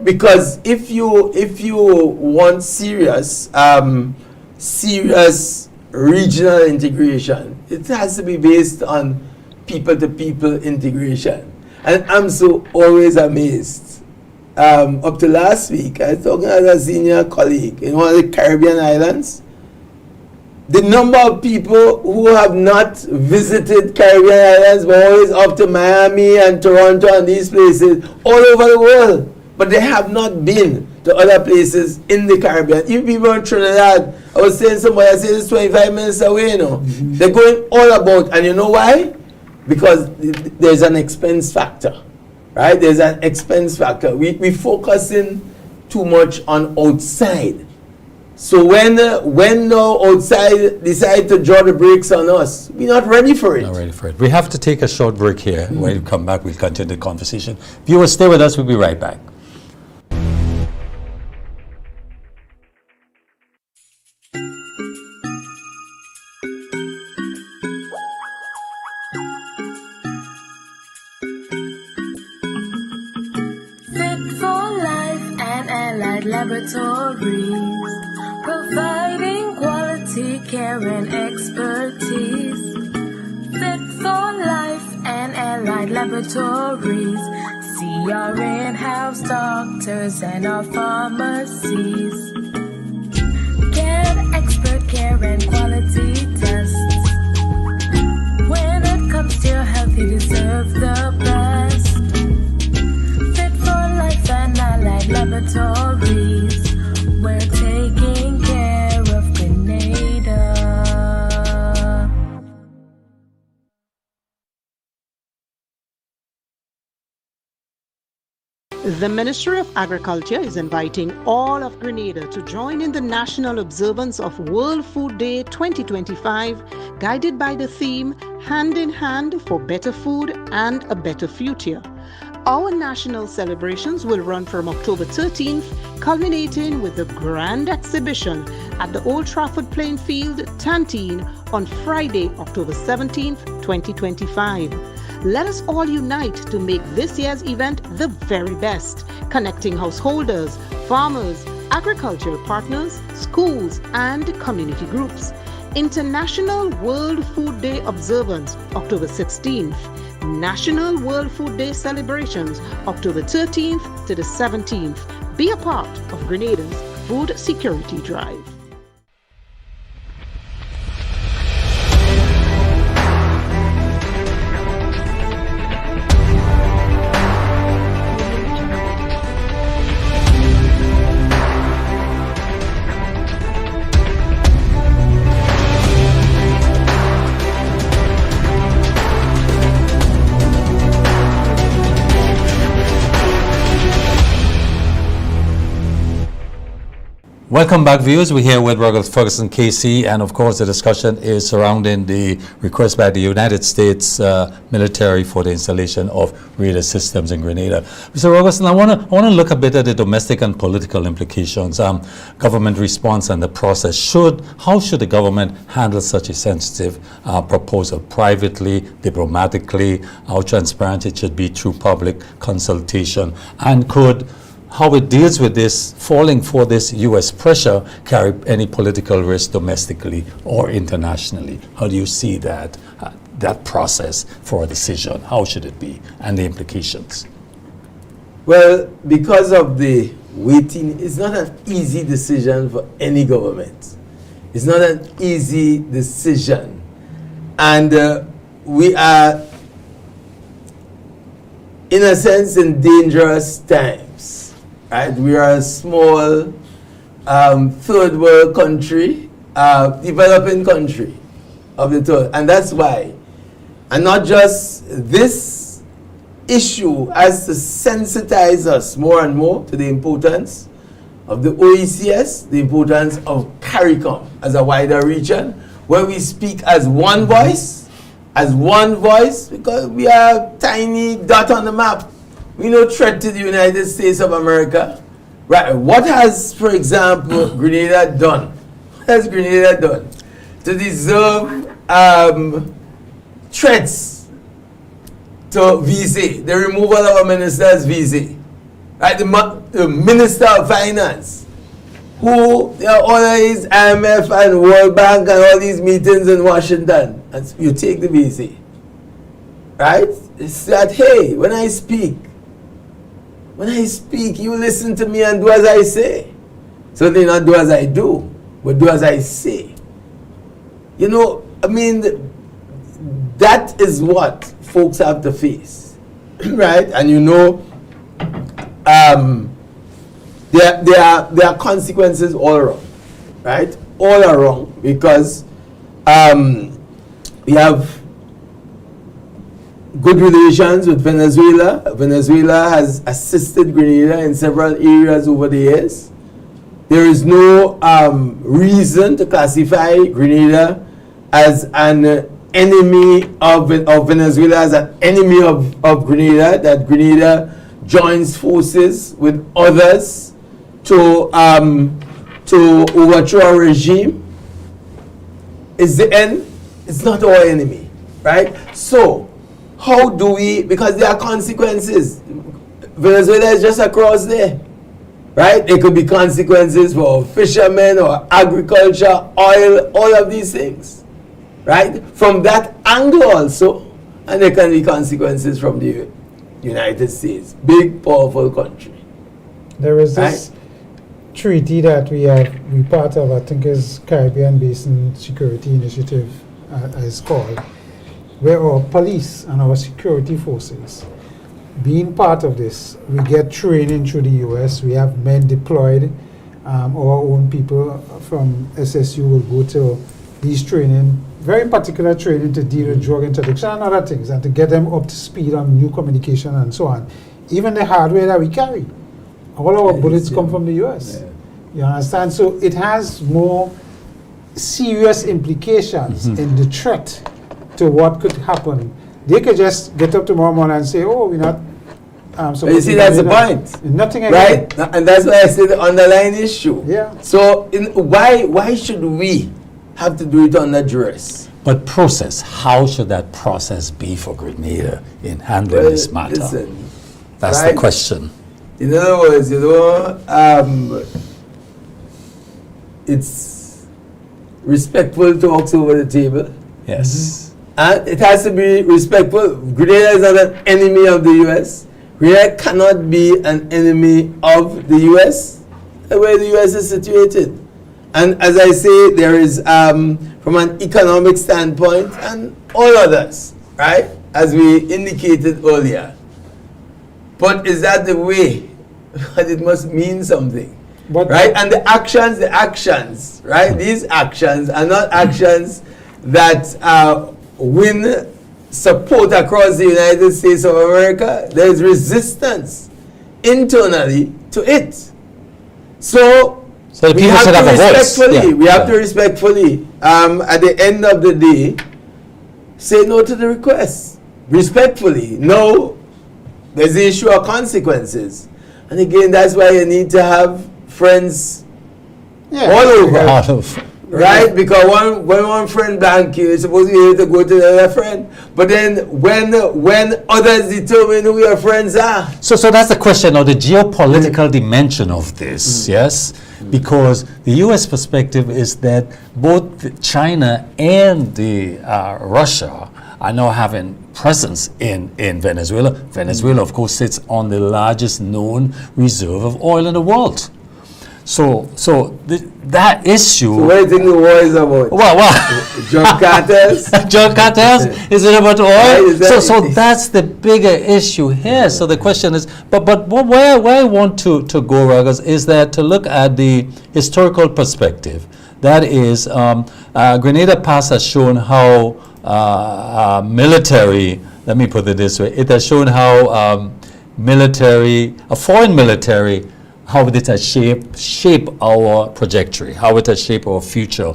Because if you want serious regional integration, it has to be based on people-to-people integration. And I'm so always amazed. Up to last week, I was talking to a senior colleague in one of the Caribbean islands. The number of people who have not visited Caribbean islands were always up to Miami and Toronto and these places all over the world. But they have not been to other places in the Caribbean. Even people in Trinidad, I was saying somebody, I said it's 25 minutes away, you know. Mm-hmm. They're going all about, and you know why? Because there's an expense factor, right? There's an expense factor. We focusing too much on outside. So when no outside decide to draw the brakes on us, we're not ready for it. Not ready for it. We have to take a short break here. Mm-hmm. When we come back, we'll continue the conversation. Viewers, stay with us. We'll be right back. Laboratories, providing quality care and expertise. Fit for life and allied laboratories. See our in-house doctors and our pharmacies. Get expert care and quality tests. When it comes to your health, you deserve the best. Fit for life and allied laboratories. We're taking care of Grenada. The Ministry of Agriculture is inviting all of Grenada to join in the national observance of World Food Day 2025, guided by the theme Hand in Hand for Better Food and a Better Future. Our national celebrations will run from October 13th, culminating with the grand exhibition at the Old Trafford Playing Field, Tantine, on Friday, October 17th, 2025. Let us all unite to make this year's event the very best, connecting householders, farmers, agricultural partners, schools, and community groups. International World Food Day observance, October 16th. National World Food Day celebrations, October 13th to the 17th. Be a part of Grenada's food security drive. Welcome back, viewers. We're here with Ruggles Ferguson, KC, and of course the discussion is surrounding the request by the United States military for the installation of radar systems in Grenada. Mr. Ruggles, I want to look a bit at the domestic and political implications, government response and the process. How should the government handle such a sensitive proposal? Privately, diplomatically, how transparent it should be through public consultation, and how it deals with this, falling for this U.S. pressure, carry any political risk domestically or internationally? How do you see that process for a decision? How should it be, and the implications? Well, because of the waiting, it's not an easy decision for any government. It's not an easy decision. And we are, in a sense, in dangerous times. Right? We are a small third world country, developing country of the third. And that's why. And not just this issue has to sensitize us more and more to the importance of the OECS, the importance of CARICOM as a wider region, where we speak as one voice, because we are a tiny dot on the map. We no threat to the United States of America. Right? What has, for example, Grenada done? What has Grenada done to deserve threats to visa, the removal of a minister's visa? Right? The Minister of Finance, who organized IMF and World Bank and all these meetings in Washington, and you take the visa. Right? It's that, hey, when I speak, you listen to me and do as I say. Certainly not do as I do, but do as I say. You know, I mean, that is what folks have to face. Right? And you know, there are consequences all around. Right? All around, because we have good relations with Venezuela. Venezuela has assisted Grenada in several areas over the years. There is no reason to classify Grenada as an enemy of Venezuela, as an enemy of Grenada, that Grenada joins forces with others to overthrow a regime. Is the end? It's not our enemy, right? So, how do we, because there are consequences. Venezuela is just across there, right? There could be consequences for fishermen or agriculture, oil, all of these things, right? From that angle also, and there can be consequences from the United States, big, powerful country. There is this treaty that we part of, I think is Caribbean Basin Security Initiative, as called, where our police and our security forces, being part of this, we get training through the US, we have men deployed, our own people from SSU will go to these training, very particular training to deal with drug interdiction and other things, and to get them up to speed on new communication and so on. Even the hardware that we carry, all our bullets come from the US. You understand? So it has more serious implications in the threat to what could happen. They could just get up tomorrow morning and say, oh, we're not so you see, that's the point. Nothing right? Again. And that's why I say the underlying issue. Yeah. So why should we have to do it under duress? But process, how should that process be for Grenada in handling this matter? Listen, that's the question. In other words, it's respectful talks over the table. Yes. And it has to be respectful. Grenada is not an enemy of the U.S. Grenada cannot be an enemy of the U.S. where the U.S. is situated. And as I say, there is, from an economic standpoint and all others, right? As we indicated earlier. But is that the way? But it must mean something. But right? And the actions, right? These actions are not actions that win support across the United States of America. There is resistance internally to it. So we have to respectfully, we have to respectfully, at the end of the day, say no to the request. Respectfully. No, there's the issue of consequences. And again, that's why you need to have friends all over. Right? Because when one friend blank you, it's supposed to be able to go to the other friend. But then when others determine who your friends are. So that's the question, or the geopolitical dimension of this, yes? Because the U.S. perspective is that both China and Russia are now having presence in Venezuela. Venezuela, of course, sits on the largest known reserve of oil in the world. So that issue. So what do you think the war is about? Well. Drug cartels? Drug cartels? Is it about oil? So that's the bigger issue here. So the question is, but where I want to go, Ruggles, is that to look at the historical perspective. That is, Grenada Pass has shown how military let me put it this way, it has shown how a foreign military, how it has shape our trajectory, how it has shaped our future.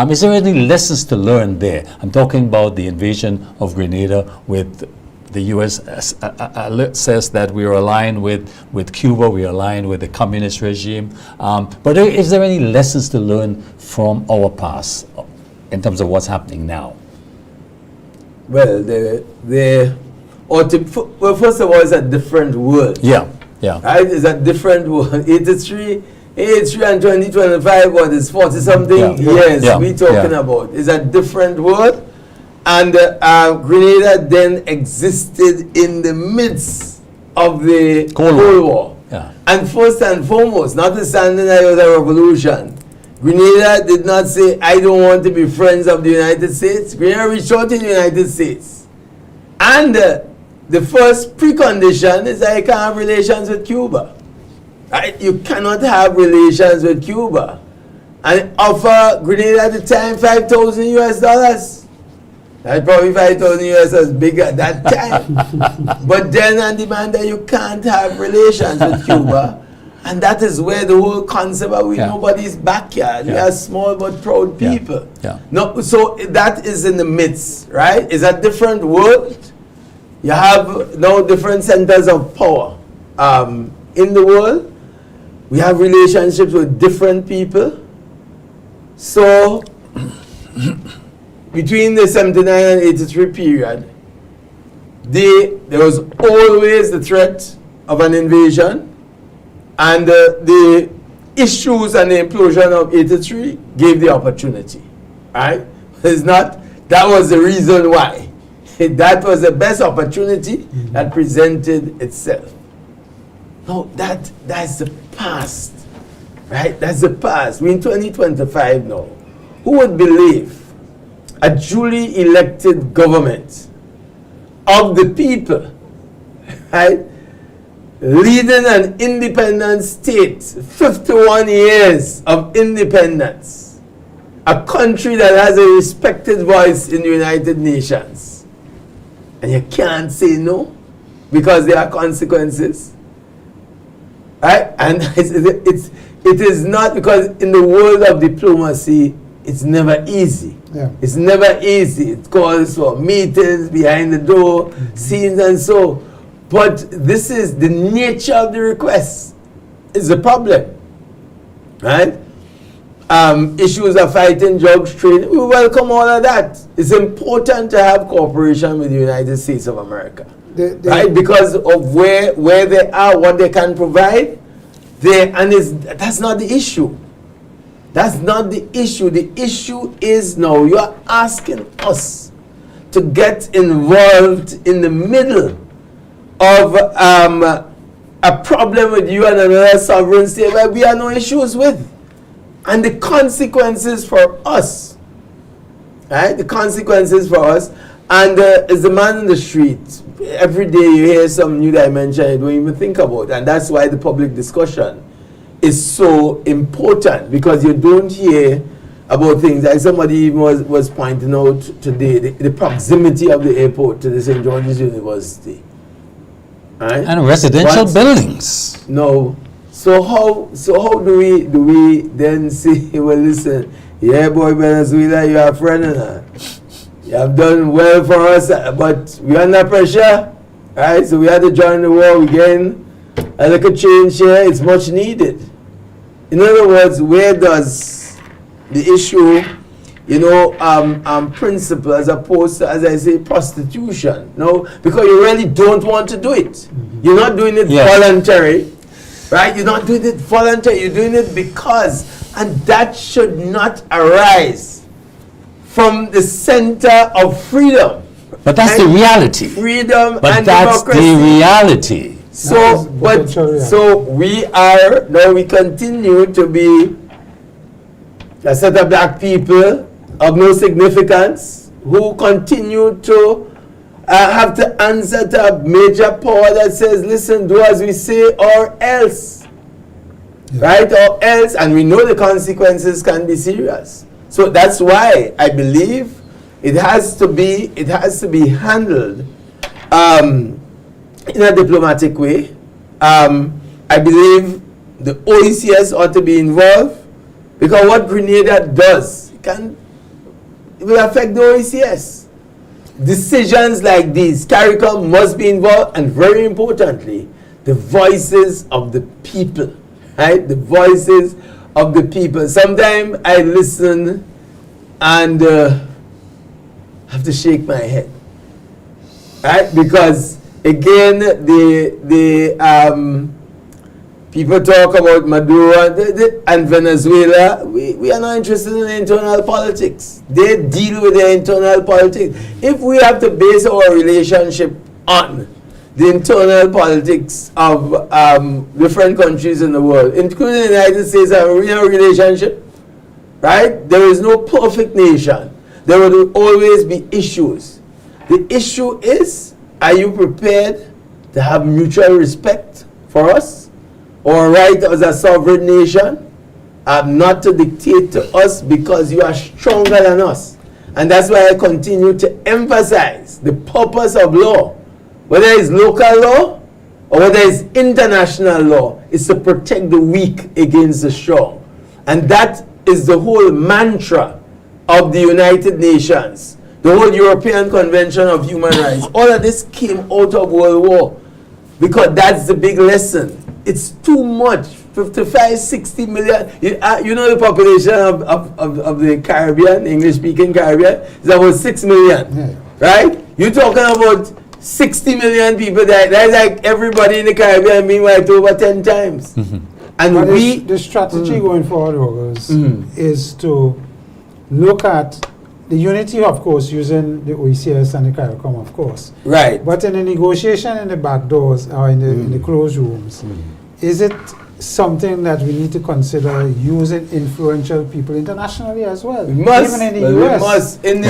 Is there any lessons to learn there? I'm talking about the invasion of Grenada with the U.S. says that we are aligned with Cuba, we are aligned with the communist regime. But is there any lessons to learn from our past in terms of what's happening now? Well, first of all, it's a different world. Yeah. Right? It's a different world. 83 and 2025, what is 40-something years we talking about. It's a different world. And Grenada then existed in the midst of the Cold War. Yeah. And first and foremost, notwithstanding that it was a revolution, Grenada did not say, I don't want to be friends of the United States. Grenada reached out to the United States. And the first precondition is that you can't have relations with Cuba. Right? You cannot have relations with Cuba. And offer Grenada at the time $5,000 US. That's probably 5,000 US was big at that time. But then on demand that you can't have relations with Cuba. And that is where the whole concept of nobody's backyard. We are small but proud people. No, so that is in the midst, right? It's a different world. You have now different centers of power in the world. We have relationships with different people. So between the 79 and 83 period, there was always the threat of an invasion, and the issues and the implosion of 83 gave the opportunity, right? It's not, that was the reason why. That was the best opportunity that presented itself. No, that's the past, right? That's the past. We're in 2025 now. Who would believe a duly elected government of the people, right, leading an independent state, 51 years of independence, a country that has a respected voice in the United Nations, and you can't say no because there are consequences, right? And it is not, because in the world of diplomacy, it's never easy. Yeah. It's never easy. It calls for meetings behind the door, scenes and so. But this is the nature of the request. It's the problem, right? Issues of fighting, drugs, trade. We welcome all of that. It's important to have cooperation with the United States of America, right? Because of where they are, what they can provide. That's not the issue. That's not the issue. The issue is now you are asking us to get involved in the middle of a problem with you and another sovereign state where we have no issues with. And the consequences for us, right? The consequences for us. And as the man in the street, every day you hear some new dimension you don't even think about. And that's why the public discussion is so important, because you don't hear about things like somebody even was pointing out today, the proximity of the airport to the St. George's University, right? And residential buildings. No, so how do we then say, well, listen, yeah, boy, Venezuela, you are a friend and you have done well for us, but we are under pressure, right? So we had to join the war again. A little change here, it's much needed. In other words, where does the issue, principle as opposed to, as I say, prostitution? No, because you really don't want to do it. You're not doing it voluntary, right? You're not doing it voluntary. You're doing it because, and that should not arise from the center of freedom. But that's the reality. Freedom but and that's democracy. The reality. So we continue to be a set of black people of no significance who continue to have to answer to a major power that says, listen, do as we say or else. Right? Or else. And we know the consequences can be serious. So that's why I believe it has to be handled in a diplomatic way. I believe the OECS ought to be involved, because what Grenada does it will affect the OECS. Decisions like these, CARICOM must be involved, and very importantly, the voices of the people, right? The voices of the people. Sometimes I listen and have to shake my head, right? Because again, people talk about Maduro and Venezuela. We are not interested in internal politics. They deal with their internal politics. If we have to base our relationship on the internal politics of different countries in the world, including the United States, and we have a relationship, right? There is no perfect nation. There will always be issues. The issue is, are you prepared to have mutual respect for us? Or right as a sovereign nation, not to dictate to us because you are stronger than us. And that's why I continue to emphasize the purpose of law, whether it's local law or whether it's international law, is to protect the weak against the strong. And that is the whole mantra of the United Nations, the whole European Convention of Human Rights. All of this came out of World War, because that's the big lesson. It's too much. 55, 60 million. You know the population of the Caribbean, English-speaking Caribbean, is about 6 million, right? You're talking about 60 million people. That's like everybody in the Caribbean being wiped over 10 times. And but the strategy going forward is to look at the unity, of course, using the OECS and the CARICOM, of course. Right. But in the negotiation in the back doors or in the closed rooms, is it something that we need to consider using influential people internationally as well? We must. Even in the US. We must. In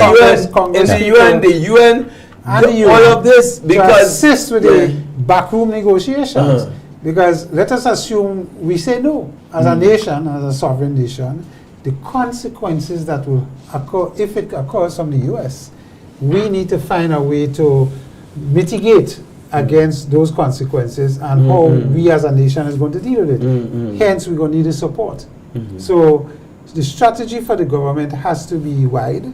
the UN, all of this, because to assist with the backroom negotiations. Because let us assume we say no as a nation, as a sovereign nation. The consequences that will occur, if it occurs from the US, we need to find a way to mitigate against those consequences and how we as a nation is going to deal with it. Hence, we're going to need the support. So the strategy for the government has to be wide,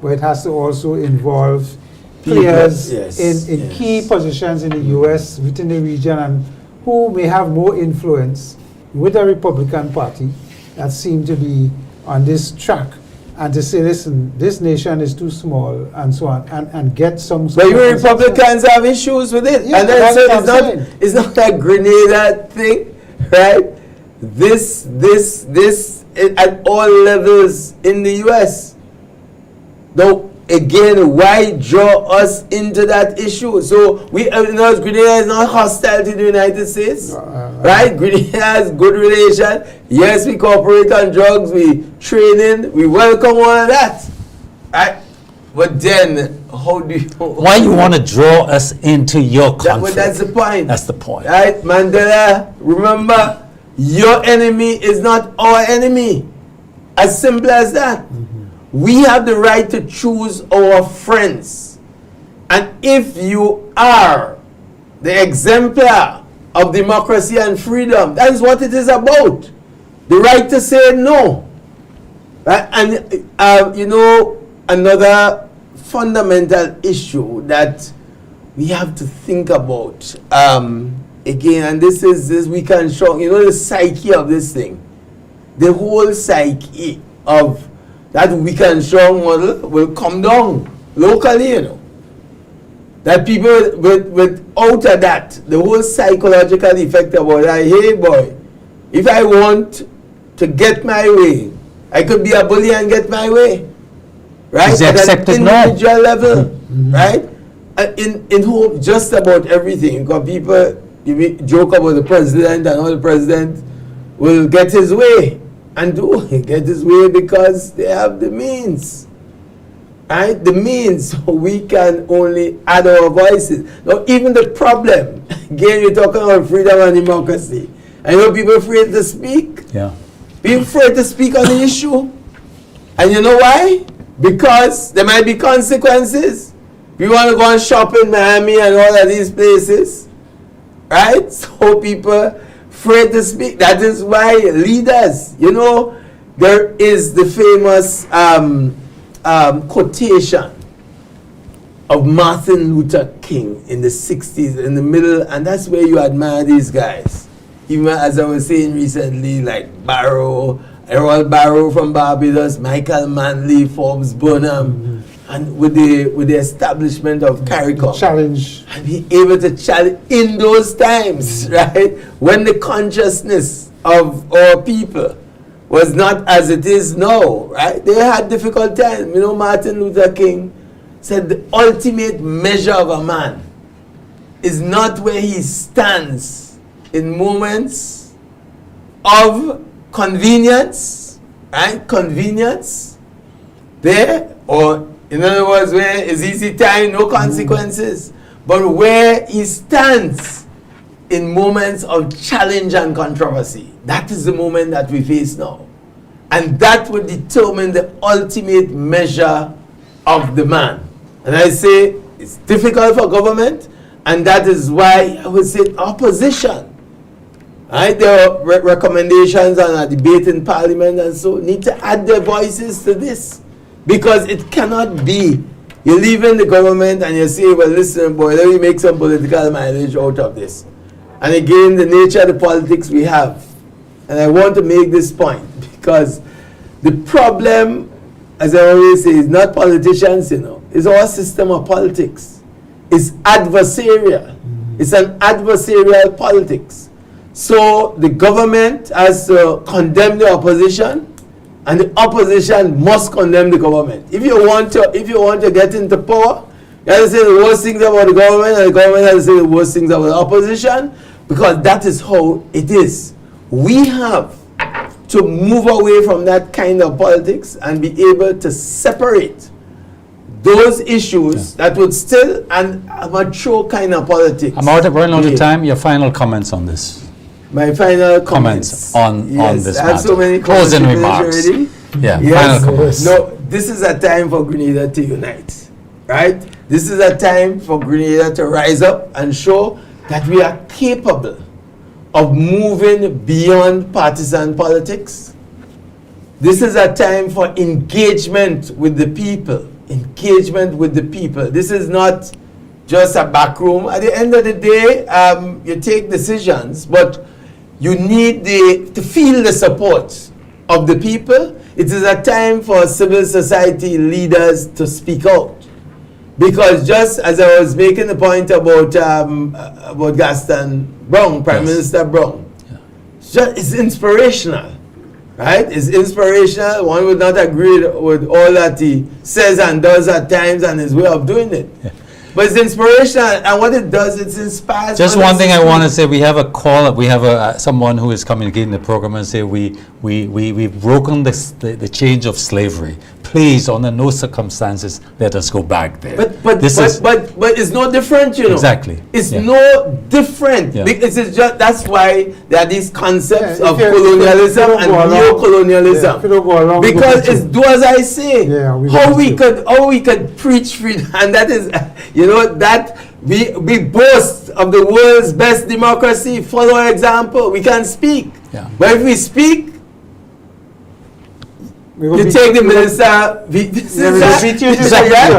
but it has to also involve players in key positions in the US, within the region, and who may have more influence with the Republican Party that seem to be on this track, and to say, listen, this nation is too small, and so on, and get some... But you Republicans have issues with it. Yeah, and then it's not a Grenada thing, right? This at all levels in the US. Though, again, why draw us into that issue? So, Grenada is not hostile to the United States, right? Grenada has good relation. Yes, we cooperate on drugs, we training, we welcome all of that, right? But then, how do you... Why you want to draw us into your conflict? That's the point. That's the point. Right, Mandela, remember, your enemy is not our enemy. As simple as that. We have the right to choose our friends. And if you are the exemplar of democracy and freedom, that is what it is about. The right to say no. Right? And, another fundamental issue that we have to think about, again, and this we can show, the psyche of this thing. The whole psyche of that weak and strong model will come down locally, That people without that, the whole psychological effect about that, hey boy, if I want to get my way, I could be a bully and get my way. Right? At an individual level, right? In hope just about everything. Because people joke about the president and how the president will get his way. And get his way because they have the means. Right? The means, so we can only add our voices. Now, even the problem, again, you're talking about freedom and democracy. I know people are afraid to speak. Yeah. People afraid to speak on the issue. And you know why? Because there might be consequences. We want to go and shop in Miami and all of these places, right? So people afraid to speak. That is why leaders, you know, there is the famous quotation of Martin Luther King in the 60s, in the middle, and that's where you admire these guys. Even as I was saying recently, like Errol Barrow from Barbados, Michael Manley, Forbes Burnham, and with the establishment of CARICOM. Challenge. And be able to challenge in those times, right? When the consciousness of our people was not as it is now, right? They had difficult times. You know, Martin Luther King said the ultimate measure of a man is not where he stands in moments of convenience, right? Convenience there, or in other words, where it's easy time, no consequences, but where he stands in moments of challenge and controversy. That is the moment that we face now. And that would determine the ultimate measure of the man. And I say it's difficult for government, and that is why I would say opposition. Right? There are recommendations on a debate in Parliament, and so need to add their voices to this. Because it cannot be, you're leaving the government and you say, well, listen, boy, let me make some political mileage out of this. And again, the nature of the politics we have. And I want to make this point, because the problem, as I always say, is not politicians, you know. It's our system of politics. It's adversarial. It's an adversarial politics. So the government has to condemn the opposition, and the opposition must condemn the government. If you want to get into power, you have to say the worst things about the government, and the government has to say the worst things about the opposition, because that is how it is. We have to move away from that kind of politics and be able to separate those issues that would still and a mature kind of politics. I'm running out of time. Your final comments on this. My final comments on this I have matter. so many Closing remarks. already. Yeah, yes. final comments. No, this is a time for Grenada to unite, right? This is a time for Grenada to rise up and show that we are capable of moving beyond partisan politics. This is a time for engagement with the people. Engagement with the people. This is not just a back room. At the end of the day, you take decisions, but you need to feel the support of the people. It is a time for civil society leaders to speak out. Because just as I was making the point about Gaston Brown, Prime Minister Brown, it's inspirational, right? It's inspirational. One would not agree with all that he says and does at times and his way of doing it. Yeah. But it's inspirational, and what it does, it inspires. Just one thing I want to say: we have a call. We have someone who is communicating the program and say we've broken the change of slavery. Please, under no circumstances, let us go back there. But it's no different, you know. Exactly. It's no different. Yeah. It's just that's why there are these concepts of colonialism and neo-colonialism. Because it's do as I say. Yeah, how we could preach freedom, and that is, you know, that we boast of the world's best democracy. Follow our example. We can speak, but if we speak, you take the minister.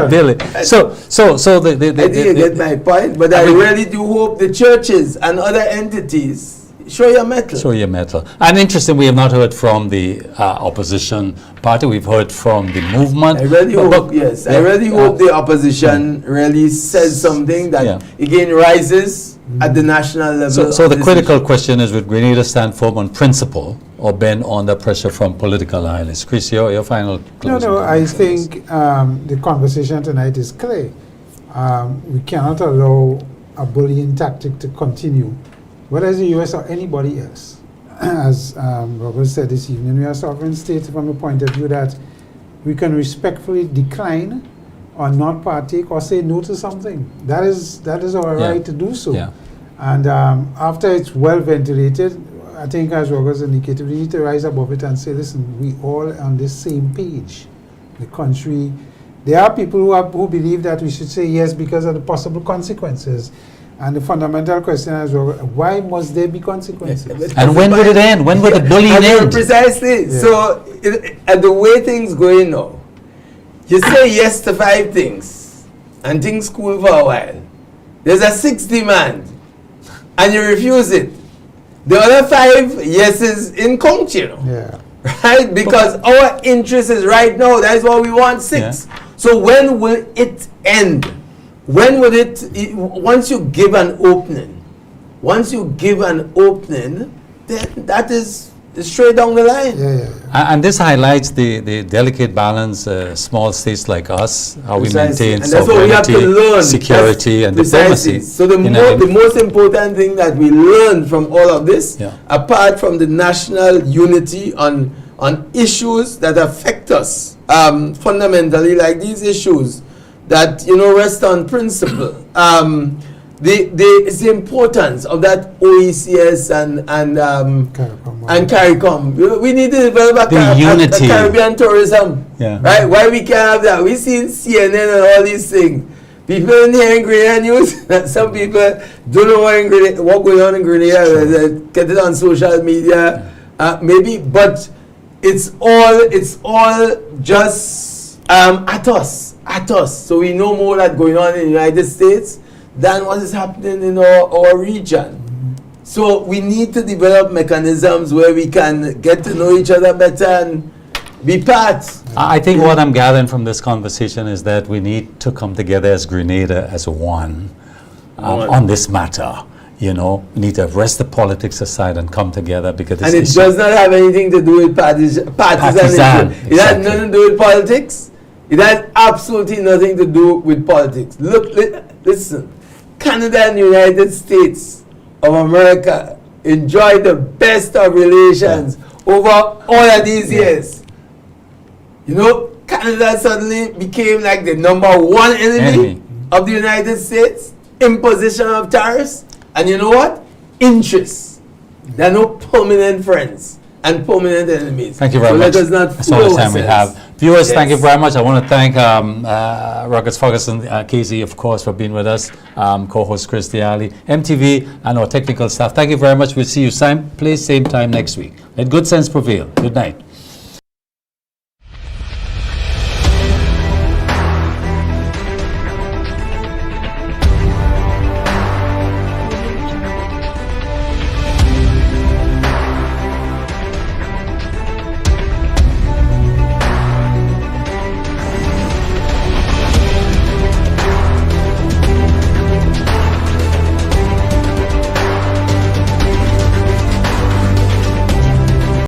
Really. So I think you get my point, but I really do hope the churches and other entities show your mettle. Show your mettle. And interesting, we have not heard from the opposition party. We've heard from the movement. I really hope. Yes, I really hope the opposition really says something that again rises at the national level. So the critical question is: would Grenada stand firm on principle or bend under pressure from political islands? Chris, your final closing. No, I think the conversation tonight is clear. We cannot allow a bullying tactic to continue, whether it's the U.S. or anybody else. As Robert said this evening, we are sovereign states from the point of view that we can respectfully decline or not partake or say no to something. That is our right to do so. Yeah. And after it's well ventilated, I think as Roger's indicated, we need to rise above it and say, listen, we all on this same page. The country There are people who believe that we should say yes because of the possible consequences. And the fundamental question is, why must there be consequences? And when would it end? When would the bullying end? Precisely. Yeah. So, and the way things going now, you say yes to 5 things, and things cool for a while. There's a 6th demand, and you refuse it. The other 5 yeses in count, you know. Yeah. Right? Because our interest is right now. That is why we want 6. Yeah. So when will it end? When would once you give an opening, then that is straight down the line. Yeah. And this highlights the delicate balance, small states like us, how we maintain sovereignty, security, and diplomacy. So the most important thing that we learn from all of this, apart from the national unity on issues that affect us fundamentally, like these issues that rest on principle. It's the importance of that OECS and CARICOM. We need to develop a Caribbean tourism. Yeah. Right? Why we can't have that? We see CNN and all these things. People in here in Grenada news, some people don't know what going on in Grenada. Sure. They get it on social media, maybe, but it's all just at us. So we know more that's going on in the United States than what is happening in our region. So we need to develop mechanisms where we can get to know each other better and be part. I think what I'm gathering from this conversation is that we need to come together as Grenada as one on this matter. We need to rest the politics aside and come together, because and it does not have anything to do with partisan. It has nothing to do with politics. It has absolutely nothing to do with politics. Listen, Canada and the United States of America enjoy the best of relations over all of these years. Canada suddenly became like the #1 enemy of the United States, imposition of tariffs, and you know what? Interests. There are no permanent friends and permanent enemies. Thank you very much. Let us not That's all the time we have. Viewers, thank you very much. I want to thank Ruggles Ferguson, Casey, of course, for being with us, co-host Chris Diali, MTV, and our technical staff. Thank you very much. We'll see you same place, same time next week. Let good sense prevail. Good night.